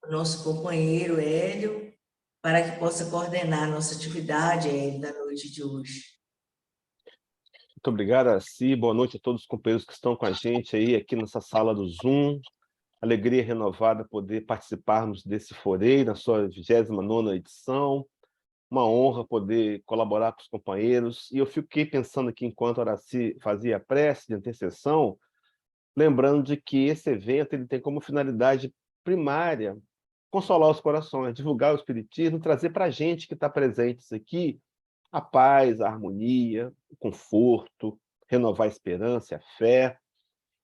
o nosso companheiro Hélio, para que possa coordenar a nossa atividade, Hélio, da noite de hoje. Muito obrigado, Araci. Boa noite a todos os companheiros que estão com a gente aí aqui nessa sala do Zoom. Alegria renovada poder participarmos desse Forei, na sua 29ª edição. Uma honra poder colaborar com os companheiros. E eu fiquei pensando aqui, enquanto a Araci fazia a prece de intercessão, lembrando de que esse evento ele tem como finalidade primária consolar os corações, divulgar o Espiritismo, trazer para a gente que está presente aqui a paz, a harmonia, o conforto, renovar a esperança, a fé.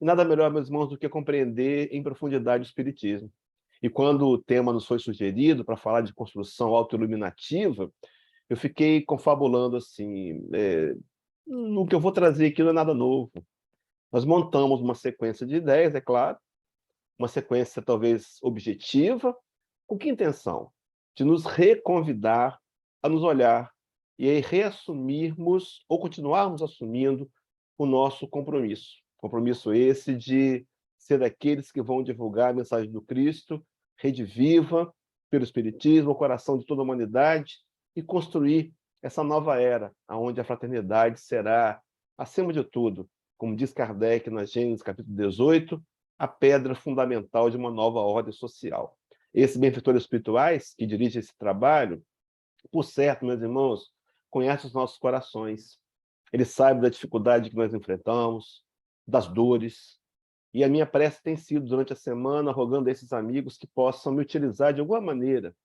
E nada melhor, meus irmãos, do que compreender em profundidade o Espiritismo. E quando o tema nos foi sugerido para falar de construção autoiluminativa, eu fiquei confabulando assim, o que eu vou trazer aqui não é nada novo. Nós montamos uma sequência de ideias, é claro, uma sequência talvez objetiva, com que intenção? De nos reconvidar a nos olhar e aí reassumirmos ou continuarmos assumindo o nosso compromisso. Compromisso esse de ser daqueles que vão divulgar a mensagem do Cristo, rede viva, pelo Espiritismo, o coração de toda a humanidade, e construir essa nova era, onde a fraternidade será, acima de tudo, como diz Kardec na Gênesis, capítulo 18, a pedra fundamental de uma nova ordem social. Esses benfeitores espirituais que dirigem esse trabalho, por certo, meus irmãos, conhecem os nossos corações. Eles sabem da dificuldade que nós enfrentamos, das dores. E a minha prece tem sido, durante a semana, rogando a esses amigos que possam me utilizar de alguma maneira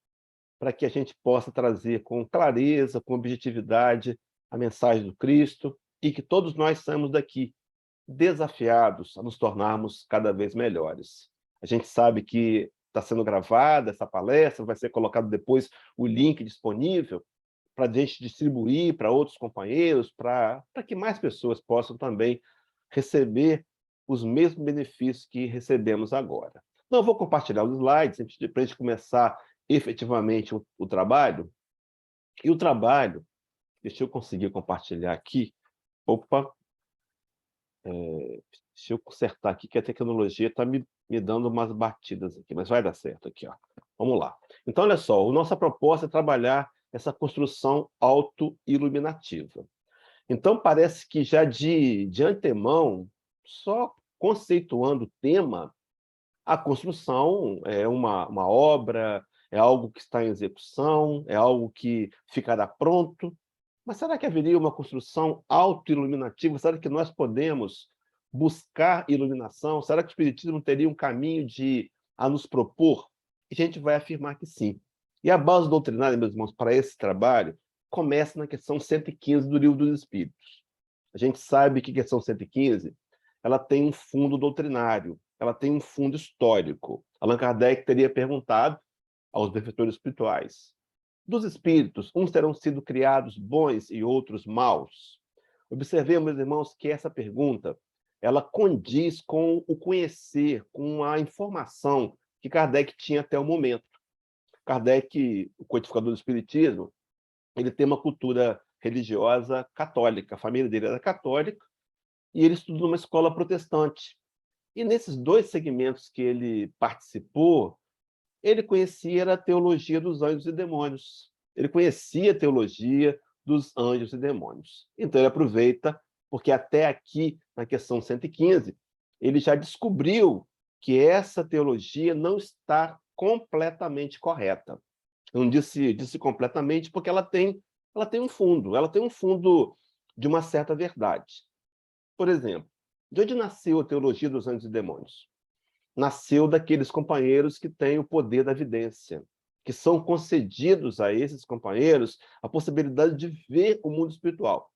para que a gente possa trazer com clareza, com objetividade, a mensagem do Cristo e que todos nós saímos daqui desafiados a nos tornarmos cada vez melhores. A gente sabe que está sendo gravada essa palestra, vai ser colocado depois o link disponível para a gente distribuir para outros companheiros, para que mais pessoas possam também receber os mesmos benefícios que recebemos agora. Não vou compartilhar os slides para a gente começar efetivamente o trabalho. E o trabalho, deixa eu conseguir compartilhar aqui. Opa, deixa eu consertar aqui, que a tecnologia está me dando umas batidas aqui, mas vai dar certo aqui, ó. Vamos lá. Então, olha só, a nossa proposta é trabalhar essa construção autoiluminativa. Então, parece que já de antemão, só conceituando o tema, a construção é uma obra, é algo que está em execução, é algo que ficará pronto. Mas será que haveria uma construção autoiluminativa? Será que nós podemos buscar iluminação? Será que o Espiritismo teria um caminho a nos propor? E a gente vai afirmar que sim. E a base doutrinária, meus irmãos, para esse trabalho, começa na questão 115 do Livro dos Espíritos. A gente sabe que a questão 115 ela tem um fundo doutrinário, ela tem um fundo histórico. Allan Kardec teria perguntado aos benfeitores espirituais: dos espíritos, uns terão sido criados bons e outros maus? Observemos, meus irmãos, que essa pergunta ela condiz com o conhecer, com a informação que Kardec tinha até o momento. Kardec, o codificador do Espiritismo, ele tem uma cultura religiosa católica. A família dele era católica e ele estudou numa escola protestante. E nesses dois segmentos que ele participou, ele conhecia a teologia dos anjos e demônios. Ele conhecia a teologia dos anjos e demônios. Então ele aproveita, porque até aqui, na questão 115, ele já descobriu que essa teologia não está completamente correta. Eu não disse completamente porque ela tem um fundo de uma certa verdade. Por exemplo, de onde nasceu a teologia dos anjos e demônios? Nasceu daqueles companheiros que têm o poder da vidência, que são concedidos a esses companheiros a possibilidade de ver o mundo espiritual.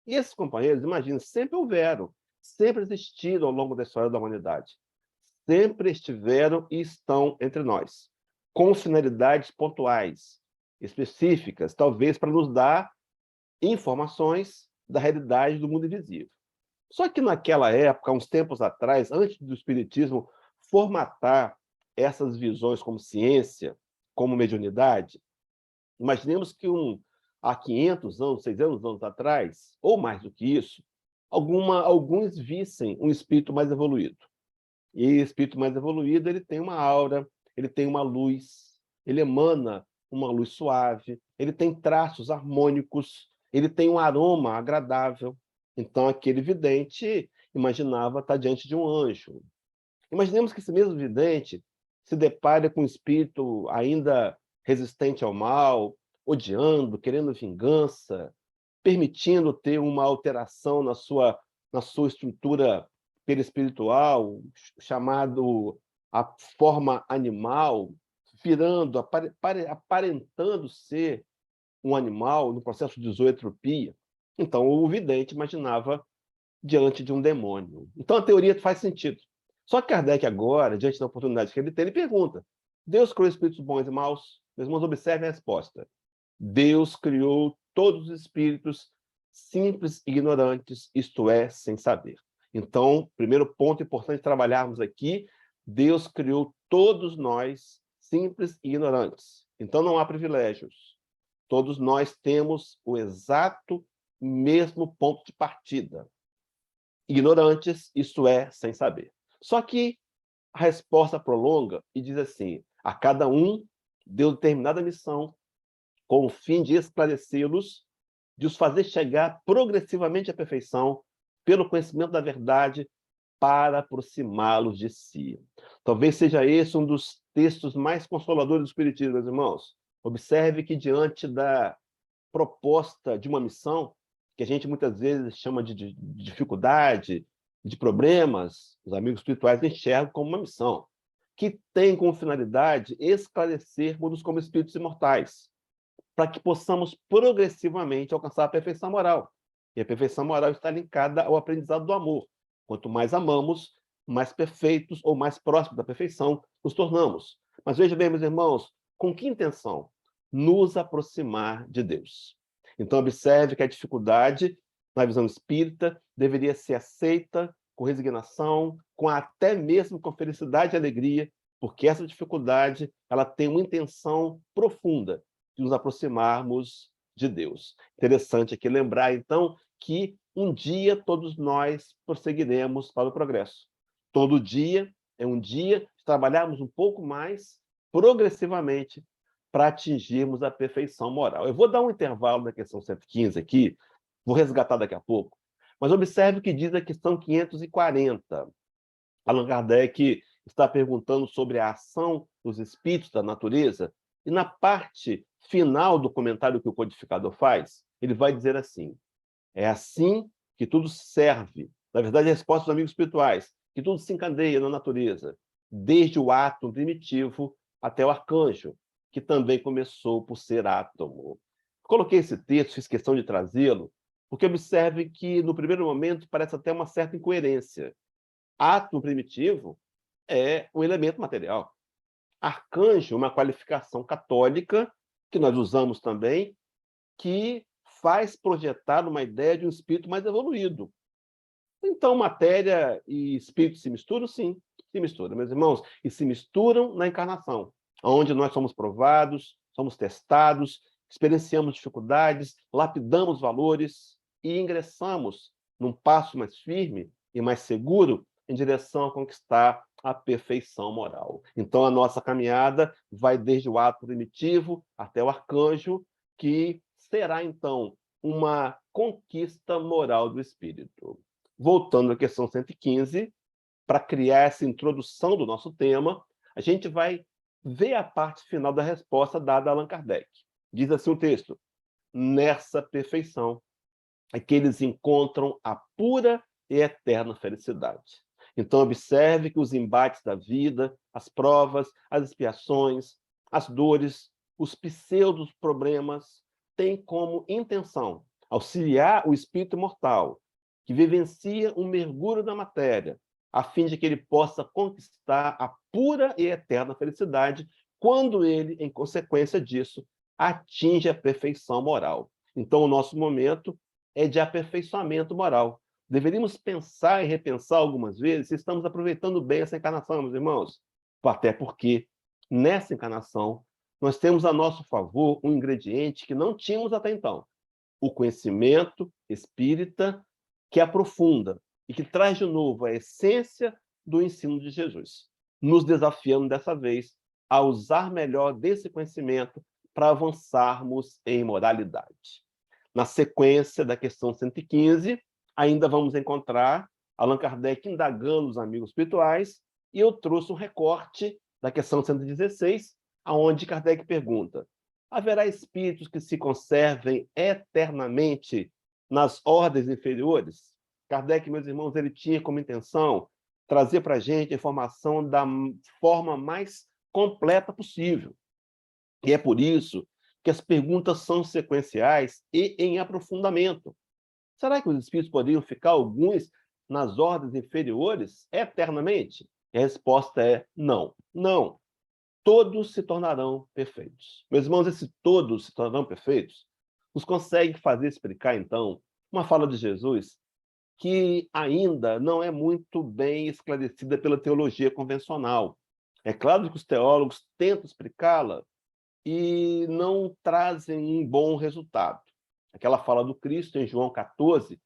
E esses companheiros, imagina, sempre houveram, sempre existiram ao longo da história da humanidade. Sempre estiveram e estão entre nós, com finalidades pontuais, específicas, talvez para nos dar informações da realidade do mundo invisível. Só que naquela época, uns tempos atrás, antes do Espiritismo formatar essas visões como ciência, como mediunidade, imaginemos que há 500 anos, 600 anos atrás, ou mais do que isso, alguns vissem um espírito mais evoluído. E o espírito mais evoluído ele tem uma aura, ele tem uma luz, ele emana uma luz suave, ele tem traços harmônicos, ele tem um aroma agradável. Então, aquele vidente imaginava estar diante de um anjo. Imaginemos que esse mesmo vidente se depara com um espírito ainda resistente ao mal, odiando, querendo vingança, permitindo ter uma alteração na sua estrutura perispiritual, chamado a forma animal, virando, aparentando ser um animal no processo de zootropia. Então, o vidente imaginava diante de um demônio. Então, a teoria faz sentido. Só que Kardec agora, diante da oportunidade que ele tem, ele pergunta: Deus criou espíritos bons e maus? Meus irmãos, observem a resposta. Deus criou todos os espíritos simples e ignorantes, isto é, sem saber. Então, primeiro ponto importante trabalharmos aqui, Deus criou todos nós simples e ignorantes. Então, não há privilégios. Todos nós temos o exato mesmo ponto de partida. Ignorantes, isto é, sem saber. Só que a resposta prolonga e diz assim: a cada um deu determinada missão com o fim de esclarecê-los, de os fazer chegar progressivamente à perfeição pelo conhecimento da verdade para aproximá-los de si. Talvez seja esse um dos textos mais consoladores do Espiritismo, meus irmãos. Observe que diante da proposta de uma missão, que a gente muitas vezes chama de dificuldade, de problemas, os amigos espirituais enxergam como uma missão, que tem como finalidade esclarecermos como espíritos imortais, para que possamos progressivamente alcançar a perfeição moral. E a perfeição moral está linkada ao aprendizado do amor. Quanto mais amamos, mais perfeitos ou mais próximos da perfeição nos tornamos. Mas veja bem, meus irmãos, com que intenção? Nos aproximar de Deus. Então, observe que a dificuldade, na visão espírita, deveria ser aceita com resignação, até mesmo com felicidade e alegria, porque essa dificuldade ela tem uma intenção profunda de nos aproximarmos de Deus. Interessante aqui lembrar, então, que um dia todos nós prosseguiremos para o progresso. Todo dia é um dia de trabalharmos um pouco mais, progressivamente, para atingirmos a perfeição moral. Eu vou dar um intervalo na questão 115 aqui, vou resgatar daqui a pouco, mas observe o que diz a questão 540. Allan Kardec está perguntando sobre a ação dos espíritos da natureza, e na parte final do comentário que o codificador faz, ele vai dizer assim: é assim que tudo serve. Na verdade, a resposta dos amigos espirituais, que tudo se encadeia na natureza, desde o átomo primitivo até o arcanjo, que também começou por ser átomo. Coloquei esse texto, fiz questão de trazê-lo, porque observe que, no primeiro momento, parece até uma certa incoerência. Átomo primitivo é um elemento material. Arcanjo, uma qualificação católica, que nós usamos também, que faz projetar uma ideia de um espírito mais evoluído. Então, matéria e espírito se misturam? Sim, se misturam, meus irmãos, e se misturam na encarnação, onde nós somos provados, somos testados, experienciamos dificuldades, lapidamos valores e ingressamos num passo mais firme e mais seguro em direção a conquistar a perfeição moral. Então, a nossa caminhada vai desde o ato primitivo até o arcanjo, que será, então, uma conquista moral do espírito. Voltando à questão 115, para criar essa introdução do nosso tema, a gente vai ver a parte final da resposta dada a Allan Kardec. Diz assim o texto: nessa perfeição é que eles encontram a pura e eterna felicidade. Então, observe que os embates da vida, as provas, as expiações, as dores, os pseudos problemas têm como intenção auxiliar o espírito imortal, que vivencia um mergulho na matéria, a fim de que ele possa conquistar a pura e eterna felicidade quando ele, em consequência disso, atinge a perfeição moral. Então, o nosso momento é de aperfeiçoamento moral. Deveríamos pensar e repensar algumas vezes se estamos aproveitando bem essa encarnação, meus irmãos. Até porque, nessa encarnação, nós temos a nosso favor um ingrediente que não tínhamos até então: o conhecimento espírita, que aprofunda e que traz de novo a essência do ensino de Jesus, nos desafiando dessa vez a usar melhor desse conhecimento para avançarmos em moralidade. Na sequência da questão 115, ainda vamos encontrar Allan Kardec indagando os amigos espirituais, e eu trouxe um recorte da questão 116, aonde Kardec pergunta: haverá espíritos que se conservem eternamente nas ordens inferiores? Kardec, meus irmãos, ele tinha como intenção trazer para a gente a informação da forma mais completa possível. E é por isso que as perguntas são sequenciais e em aprofundamento. Será que os espíritos poderiam ficar alguns nas ordens inferiores eternamente? E a resposta é não. Não. Todos se tornarão perfeitos. Meus irmãos, esse todos se tornarão perfeitos nos consegue fazer explicar, então, uma fala de Jesus que ainda não é muito bem esclarecida pela teologia convencional. É claro que os teólogos tentam explicá-la e não trazem um bom resultado. Aquela fala do Cristo em João 14,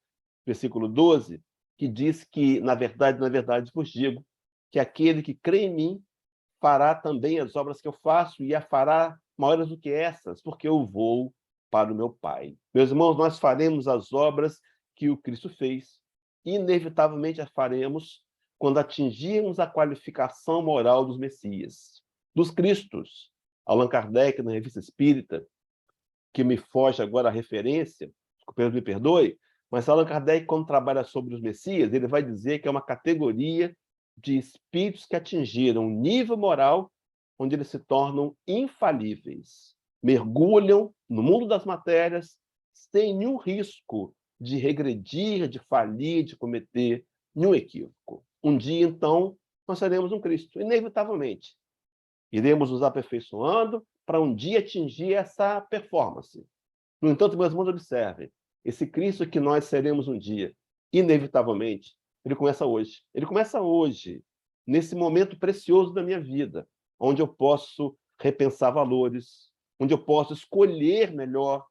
versículo 12, que diz que, na verdade vos digo, que aquele que crê em mim fará também as obras que eu faço e a fará maiores do que essas, porque eu vou para o meu Pai. Meus irmãos, nós faremos as obras que o Cristo fez, inevitavelmente as faremos quando atingirmos a qualificação moral dos Messias, dos Cristos. Allan Kardec, na Revista Espírita, que me foge agora a referência, Deus me perdoe, mas Allan Kardec, quando trabalha sobre os Messias, ele vai dizer que é uma categoria de espíritos que atingiram um nível moral onde eles se tornam infalíveis, mergulham no mundo das matérias sem nenhum risco de regredir, de falir, de cometer nenhum equívoco. Um dia, então, nós seremos um Cristo, inevitavelmente. Iremos nos aperfeiçoando para um dia atingir essa performance. No entanto, meus irmãos, observem, esse Cristo que nós seremos um dia, inevitavelmente, ele começa hoje. Ele começa hoje, nesse momento precioso da minha vida, onde eu posso repensar valores, onde eu posso escolher melhor,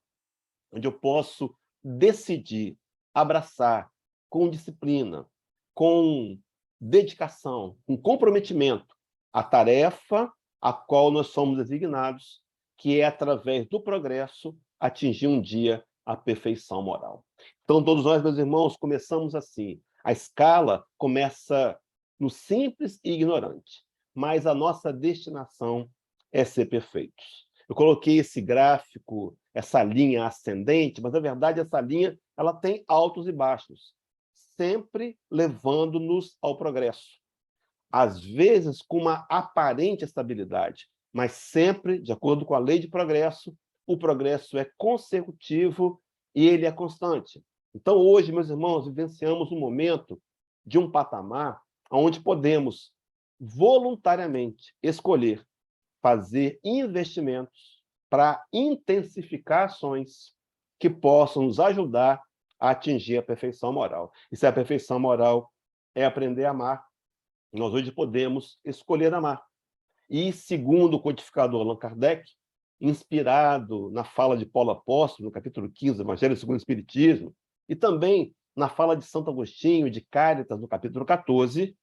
onde eu posso decidir, abraçar com disciplina, com dedicação, com comprometimento, a tarefa a qual nós somos designados, que é, através do progresso, atingir um dia a perfeição moral. Então, todos nós, meus irmãos, começamos assim. A escala começa no simples e ignorante, mas a nossa destinação é ser perfeitos. Eu coloquei esse gráfico, essa linha ascendente, mas, na verdade, essa linha ela tem altos e baixos, sempre levando-nos ao progresso. Às vezes, com uma aparente estabilidade, mas sempre, de acordo com a lei de progresso, o progresso é consecutivo e ele é constante. Então, hoje, meus irmãos, vivenciamos um momento de um patamar onde podemos voluntariamente escolher fazer investimentos para intensificar ações que possam nos ajudar a atingir a perfeição moral. E se a perfeição moral é aprender a amar, nós hoje podemos escolher amar. E, segundo o codificador Allan Kardec, inspirado na fala de Paulo Apóstolo, no capítulo 15 do Evangelho segundo o Espiritismo, e também na fala de Santo Agostinho, de Cáritas, no capítulo 14,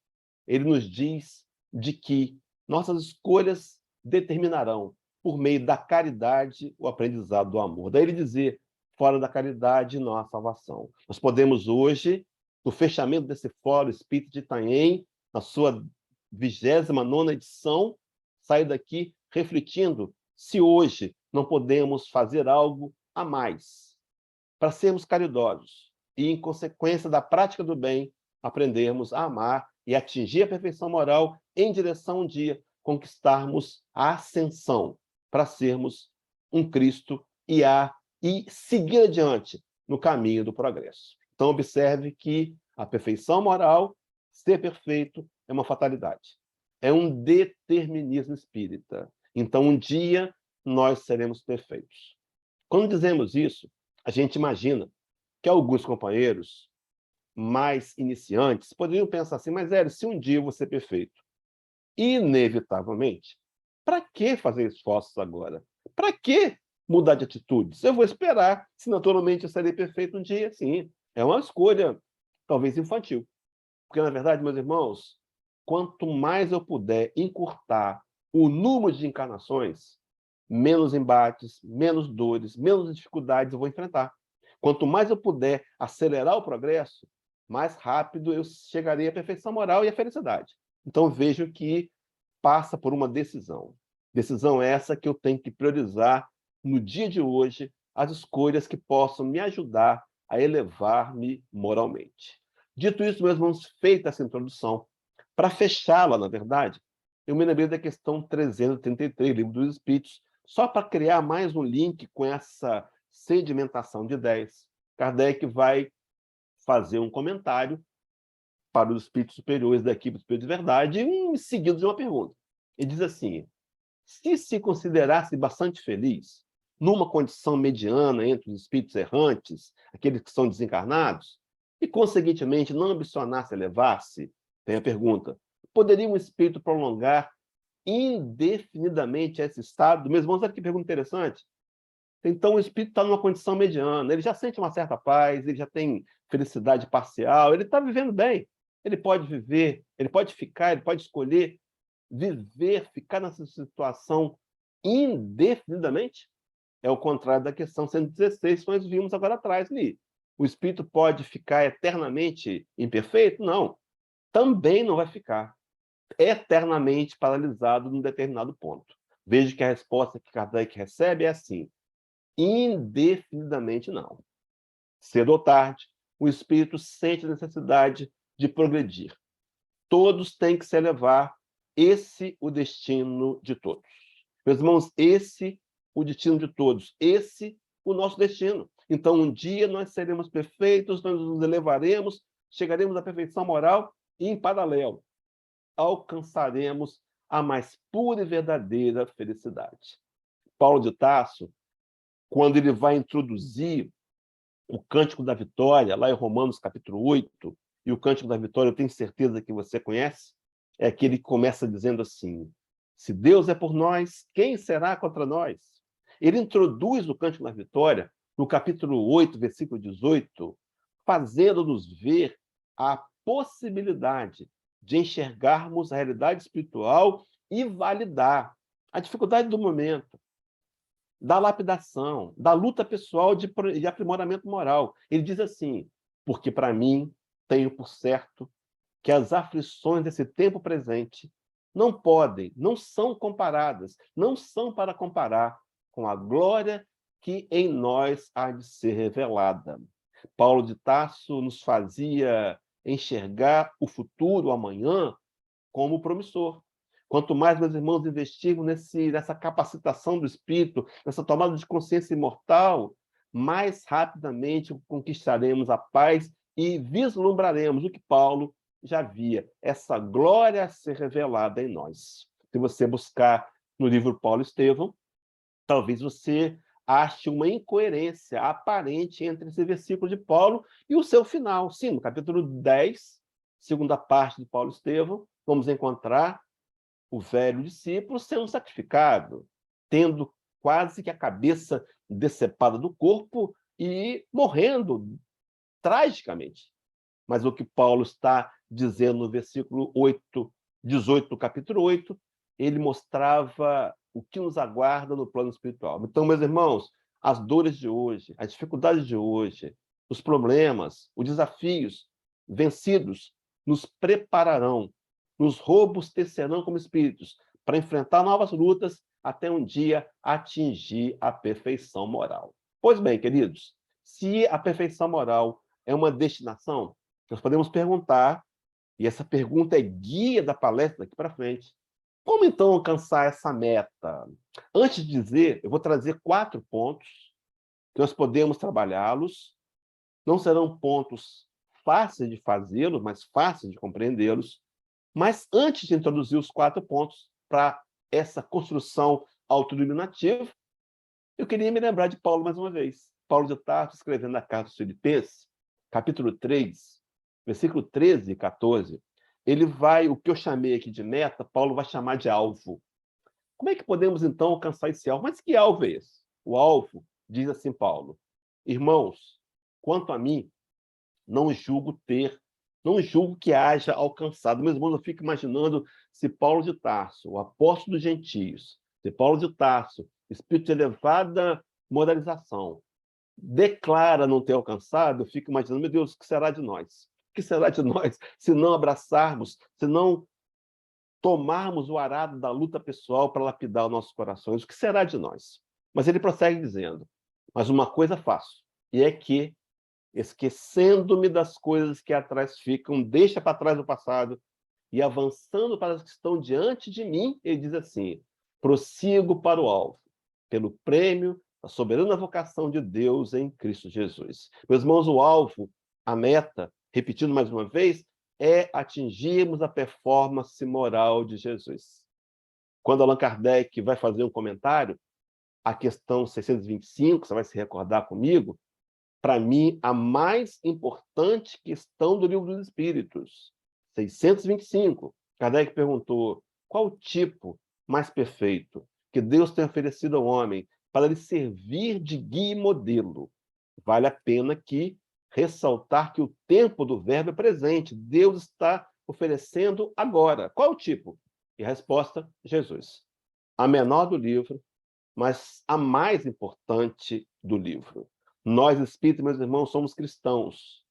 ele nos diz de que nossas escolhas determinarão, por meio da caridade, o aprendizado do amor. Daí ele dizer, fora da caridade, não há salvação. Nós podemos hoje, no fechamento desse Fórum Espírita de Itanhem, na sua 29ª edição, sair daqui refletindo se hoje não podemos fazer algo a mais para sermos caridosos e, em consequência da prática do bem, aprendermos a amar e atingir a perfeição moral em direção um dia conquistarmos a ascensão para sermos um Cristo e seguir adiante no caminho do progresso. Então, observe que a perfeição moral, ser perfeito, é uma fatalidade. É um determinismo espírita. Então, um dia, nós seremos perfeitos. Quando dizemos isso, a gente imagina que alguns companheiros mais iniciantes poderiam pensar assim, mas, Hélio, se um dia eu vou ser perfeito, inevitavelmente, para que fazer esforços agora? Para que mudar de atitudes? Eu vou esperar, se naturalmente eu serei perfeito um dia, sim. É uma escolha, talvez infantil. Porque, na verdade, meus irmãos, quanto mais eu puder encurtar o número de encarnações, menos embates, menos dores, menos dificuldades eu vou enfrentar. Quanto mais eu puder acelerar o progresso, mais rápido eu chegarei à perfeição moral e à felicidade. Então, vejo que passa por uma decisão. Decisão essa que eu tenho que priorizar no dia de hoje as escolhas que possam me ajudar a elevar-me moralmente. Dito isso, meus irmãos, feita essa introdução, para fechá-la, na verdade, eu me lembrei da questão 333, Livro dos Espíritos, só para criar mais um link com essa sedimentação de ideias. Kardec vai fazer um comentário para os espíritos superiores da equipe do Espírito de Verdade, seguido de uma pergunta. Ele diz assim: se considerasse bastante feliz, numa condição mediana entre os espíritos errantes, aqueles que são desencarnados, e, conseguintemente, não ambicionasse elevar-se, tem a pergunta, poderia um espírito prolongar indefinidamente esse estado? Meus irmãos, olha que pergunta interessante. Então, o espírito está numa condição mediana, ele já sente uma certa paz, ele já tem felicidade parcial, ele está vivendo bem. Ele pode viver, ele pode ficar, ele pode escolher viver, ficar nessa situação indefinidamente? É o contrário da questão 116 que nós vimos agora atrás ali. O espírito pode ficar eternamente imperfeito? Não. Também não vai ficar eternamente paralisado num determinado ponto. Veja que a resposta que Kardec recebe é assim: indefinidamente não. Cedo ou tarde, o espírito sente a necessidade de progredir. Todos têm que se elevar. Esse o destino de todos. Meus irmãos, esse o destino de todos. Esse o nosso destino. Então, um dia nós seremos perfeitos, nós nos elevaremos, chegaremos à perfeição moral e, em paralelo, alcançaremos a mais pura e verdadeira felicidade. Paulo de Tarso, quando ele vai introduzir o Cântico da Vitória, lá em Romanos capítulo 8, e o Cântico da Vitória eu tenho certeza que você conhece, é aquele que começa dizendo assim: se Deus é por nós, quem será contra nós? Ele introduz o Cântico da Vitória no capítulo 8, versículo 18, fazendo-nos ver a possibilidade de enxergarmos a realidade espiritual e validar a dificuldade do momento, da lapidação, da luta pessoal de aprimoramento moral. Ele diz assim: porque para mim tenho por certo que as aflições desse tempo presente não podem, não são comparadas, não são para comparar com a glória que em nós há de ser revelada. Paulo de Tarso nos fazia enxergar o futuro, o amanhã, como promissor. Quanto mais, meus irmãos, investirmos nessa capacitação do espírito, nessa tomada de consciência imortal, mais rapidamente conquistaremos a paz e vislumbraremos o que Paulo já via, essa glória a ser revelada em nós. Se você buscar no livro Paulo Estevão, talvez você ache uma incoerência aparente entre esse versículo de Paulo e o seu final. Sim, no capítulo 10, segunda parte de Paulo Estevão, vamos encontrar o velho discípulo sendo sacrificado, tendo quase que a cabeça decepada do corpo e morrendo tragicamente. Mas o que Paulo está dizendo no versículo 18 do capítulo 8, ele mostrava o que nos aguarda no plano espiritual. Então, meus irmãos, as dores de hoje, as dificuldades de hoje, os problemas, os desafios vencidos nos prepararão, nos robustecerão como espíritos para enfrentar novas lutas até um dia atingir a perfeição moral. Pois bem, queridos, se a perfeição moral é uma destinação, nós podemos perguntar, e essa pergunta é guia da palestra daqui para frente: como então alcançar essa meta? Antes de dizer, eu vou trazer 4 pontos que nós podemos trabalhá-los. Não serão pontos fáceis de fazê-los, mas fáceis de compreendê-los. Mas antes de introduzir os 4 pontos para essa construção autoiluminativa, eu queria me lembrar de Paulo mais uma vez. Paulo de Tarso, escrevendo na carta aos Filipenses, capítulo 3, versículo 13 e 14, ele vai, o que eu chamei aqui de meta, Paulo vai chamar de alvo. Como é que podemos, então, alcançar esse alvo? Mas que alvo é esse? O alvo, diz assim Paulo: irmãos, quanto a mim, não julgo ter Não julgo que haja alcançado. Meus irmãos, eu fico imaginando se Paulo de Tarso, o apóstolo dos gentios, se Paulo de Tarso, espírito de elevada moralização, declara não ter alcançado, eu fico imaginando, meu Deus, o que será de nós? O que será de nós se não abraçarmos, se não tomarmos o arado da luta pessoal para lapidar os nossos corações? O que será de nós? Mas ele prossegue dizendo, mas uma coisa faço, e é que, esquecendo-me das coisas que atrás ficam, deixa para trás o passado, e avançando para as que estão diante de mim, ele diz assim, prossigo para o alvo, pelo prêmio da soberana vocação de Deus em Cristo Jesus. Meus irmãos, o alvo, a meta, repetindo mais uma vez, é atingirmos a performance moral de Jesus. Quando Allan Kardec vai fazer um comentário, a questão 625, você vai se recordar comigo, para mim, a mais importante questão do Livro dos Espíritos, 625. Kardec perguntou, qual o tipo mais perfeito que Deus tem oferecido ao homem para lhe servir de guia e modelo? Vale a pena aqui ressaltar que o tempo do verbo é presente. Deus está oferecendo agora. Qual o tipo? E a resposta, Jesus. A menor do livro, mas a mais importante do livro. Nós, espíritas, meus irmãos, somos cristãos.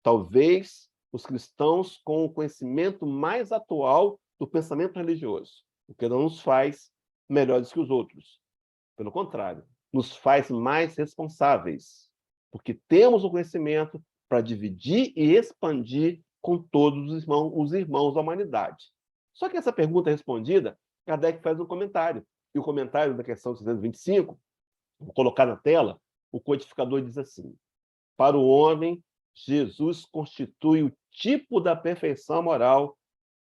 Talvez os cristãos com o conhecimento mais atual do pensamento religioso, o que não nos faz melhores que os outros. Pelo contrário, nos faz mais responsáveis, porque temos o conhecimento para dividir e expandir com todos os irmãos da humanidade. Só que essa pergunta respondida, Kardec faz um comentário. E o comentário da questão 625, vou colocar na tela, o codificador diz assim, para o homem, Jesus constitui o tipo da perfeição moral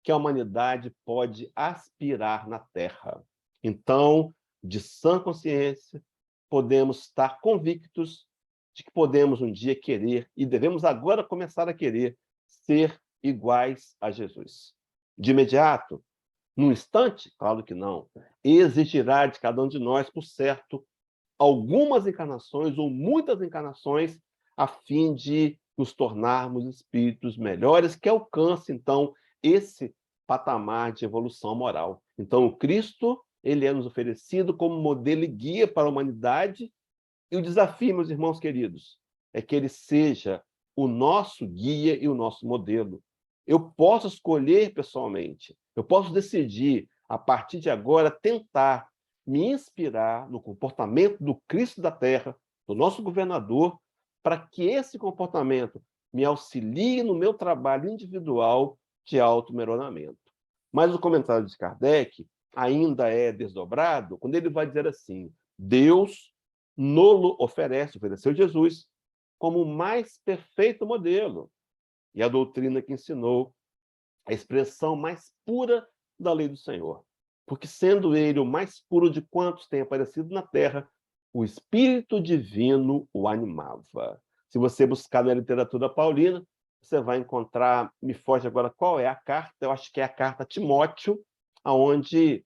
que a humanidade pode aspirar na Terra. Então, de sã consciência, podemos estar convictos de que podemos um dia querer, e devemos agora começar a querer, ser iguais a Jesus. De imediato, num instante? Claro que não. Exigirá de cada um de nós, por certo, algumas encarnações ou muitas encarnações a fim de nos tornarmos espíritos melhores que alcancem, então, esse patamar de evolução moral. Então, o Cristo, ele é nos oferecido como modelo e guia para a humanidade, e o desafio, meus irmãos queridos, é que ele seja o nosso guia e o nosso modelo. Eu posso escolher pessoalmente, eu posso decidir, a partir de agora, tentar me inspirar no comportamento do Cristo da Terra, do nosso governador, para que esse comportamento me auxilie no meu trabalho individual de auto-melhoramento. Mas o comentário de Kardec ainda é desdobrado quando ele vai dizer assim, Deus nolo ofereceu Jesus como o mais perfeito modelo. E a doutrina que ensinou a expressão mais pura da lei do Senhor. Porque, sendo ele o mais puro de quantos tem aparecido na Terra, o Espírito Divino o animava. Se você buscar na literatura paulina, você vai encontrar, me foge agora qual é a carta, eu acho que é a carta a Timóteo, onde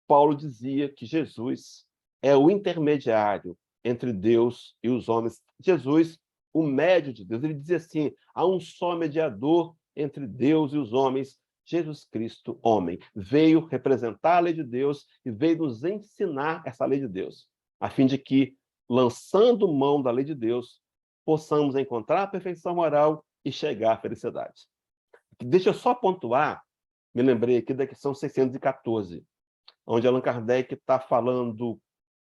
Paulo dizia que Jesus é o intermediário entre Deus e os homens. Jesus, o médio de Deus, ele dizia assim, há um só mediador entre Deus e os homens, Jesus Cristo, homem. Veio representar a lei de Deus e veio nos ensinar essa lei de Deus, a fim de que, lançando mão da lei de Deus, possamos encontrar a perfeição moral e chegar à felicidade. Deixa eu só pontuar, me lembrei aqui da questão 614, onde Allan Kardec está falando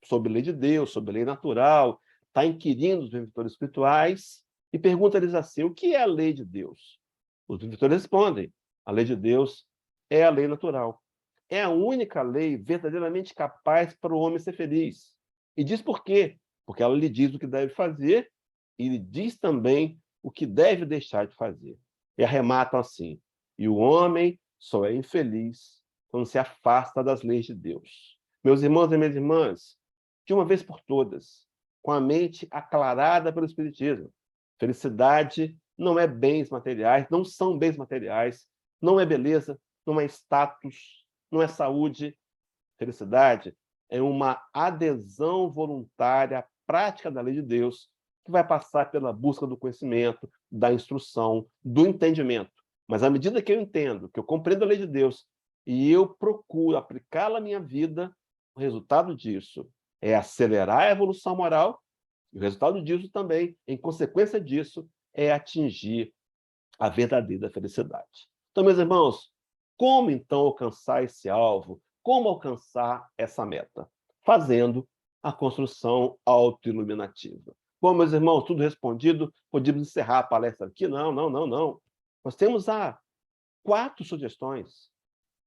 sobre lei de Deus, sobre lei natural, está inquirindo os benfeitores espirituais e pergunta-lhes assim, o que é a lei de Deus? Os benfeitores respondem, a lei de Deus é a lei natural. É a única lei verdadeiramente capaz para o homem ser feliz. E diz por quê? Porque ela lhe diz o que deve fazer e lhe diz também o que deve deixar de fazer. E arrematam assim, e o homem só é infeliz quando se afasta das leis de Deus. Meus irmãos e minhas irmãs, de uma vez por todas, com a mente aclarada pelo Espiritismo, felicidade não é bens materiais, não são bens materiais, não é beleza, não é status, não é saúde. Felicidade é uma adesão voluntária à prática da lei de Deus, que vai passar pela busca do conhecimento, da instrução, do entendimento. Mas à medida que eu entendo, que eu compreendo a lei de Deus, e eu procuro aplicá-la à minha vida, o resultado disso é acelerar a evolução moral, e o resultado disso também, em consequência disso, é atingir a verdadeira felicidade. Então, meus irmãos, como então alcançar esse alvo? Como alcançar essa meta? Fazendo a construção autoiluminativa. Bom, meus irmãos, tudo respondido, podemos encerrar a palestra aqui? Não, não, não, não. Nós temos 4 sugestões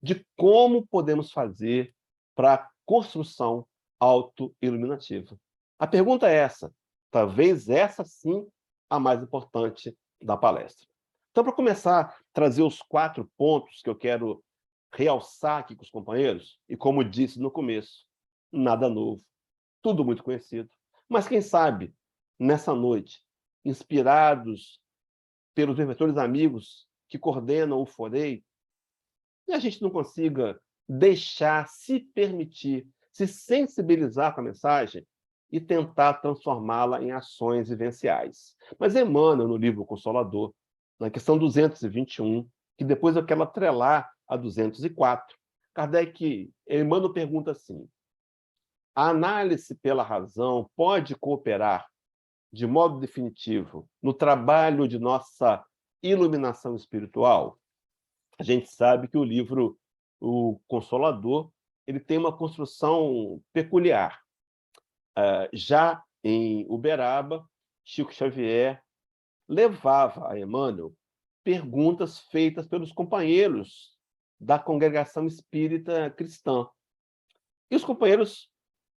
de como podemos fazer para a construção autoiluminativa. A pergunta é essa, talvez essa sim a mais importante da palestra. Então, para começar, trazer os 4 pontos que eu quero realçar aqui com os companheiros, e como disse no começo, nada novo, tudo muito conhecido. Mas quem sabe, nessa noite, inspirados pelos benfeitores amigos que coordenam o Forei, e a gente não consiga deixar, se permitir, se sensibilizar com a mensagem e tentar transformá-la em ações vivenciais. Mas Emmanuel, no livro Consolador, na questão 221, que depois eu quero atrelar a 204, Emmanuel pergunta assim: a análise pela razão pode cooperar de modo definitivo no trabalho de nossa iluminação espiritual? A gente sabe que o livro O Consolador ele tem uma construção peculiar. Já em Uberaba, Chico Xavier levava a Emmanuel perguntas feitas pelos companheiros da congregação espírita cristã. E os companheiros,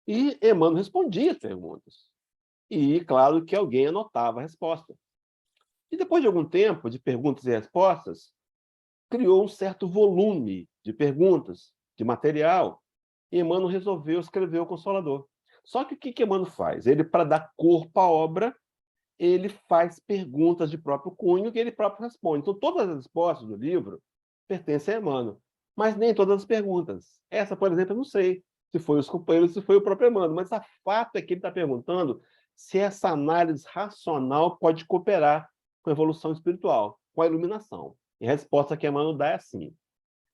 e Emmanuel respondia as perguntas. E, claro, que alguém anotava a resposta. E depois de algum tempo de perguntas e respostas, criou um certo volume de perguntas, de material, e Emmanuel resolveu escrever o Consolador. Só que o que Emmanuel faz? Ele, para dar corpo à obra, ele faz perguntas de próprio cunho que ele próprio responde. Então, todas as respostas do livro pertencem a Emmanuel, mas nem todas as perguntas. Essa, por exemplo, eu não sei se foi os companheiros, se foi o próprio Emmanuel, mas o fato é que ele está perguntando se essa análise racional pode cooperar com a evolução espiritual, com a iluminação. E a resposta que Emmanuel dá é assim: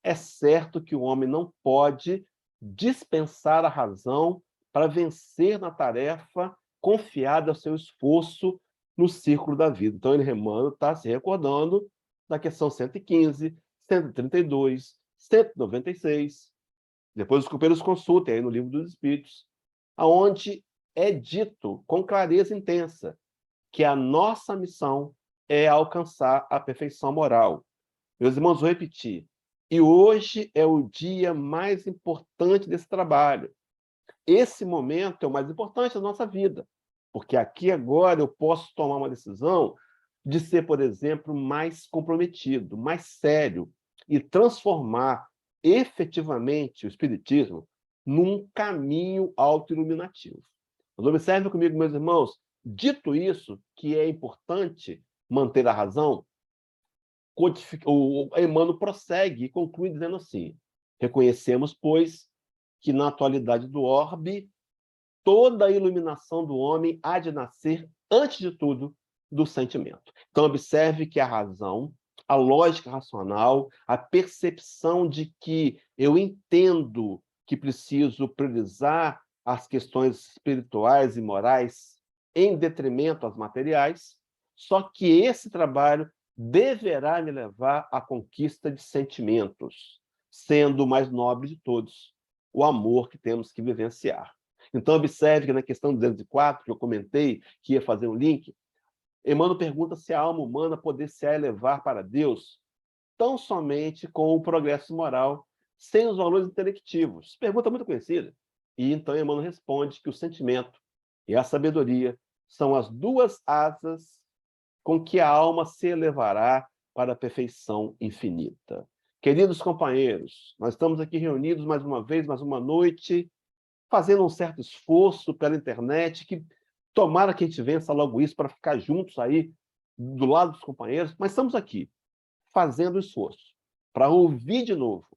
é certo que o homem não pode dispensar a razão para vencer na tarefa confiada ao seu esforço no círculo da vida. Então, Emmanuel está se recordando da questão 115, 132, 196. Depois os companheiros consultem aí no Livro dos Espíritos, aonde é dito com clareza intensa que a nossa missão é alcançar a perfeição moral. Meus irmãos, vou repetir. E hoje é o dia mais importante desse trabalho. Esse momento é o mais importante da nossa vida, porque aqui agora eu posso tomar uma decisão de ser, por exemplo, mais comprometido, mais sério, e transformar efetivamente o Espiritismo num caminho autoiluminativo. Mas observem comigo, meus irmãos, dito isso, que é importante manter a razão, o Emmanuel prossegue e conclui dizendo assim: reconhecemos, pois, que na atualidade do orbe, toda a iluminação do homem há de nascer, antes de tudo, do sentimento. Então, observe que a razão, a lógica racional, a percepção de que eu entendo que preciso priorizar as questões espirituais e morais em detrimento às materiais, só que esse trabalho deverá me levar à conquista de sentimentos, sendo o mais nobre de todos, o amor que temos que vivenciar. Então, observe que na questão 204, que eu comentei, que ia fazer um link, Emmanuel pergunta se a alma humana poder-se elevar para Deus tão somente com o progresso moral, sem os valores intelectivos. Pergunta muito conhecida. E então Emmanuel responde que o sentimento e a sabedoria são as 2 asas com que a alma se elevará para a perfeição infinita. Queridos companheiros, nós estamos aqui reunidos mais uma vez, mais uma noite, fazendo um certo esforço pela internet, que tomara que a gente vença logo isso para ficar juntos aí, do lado dos companheiros, mas estamos aqui, fazendo esforço, para ouvir de novo,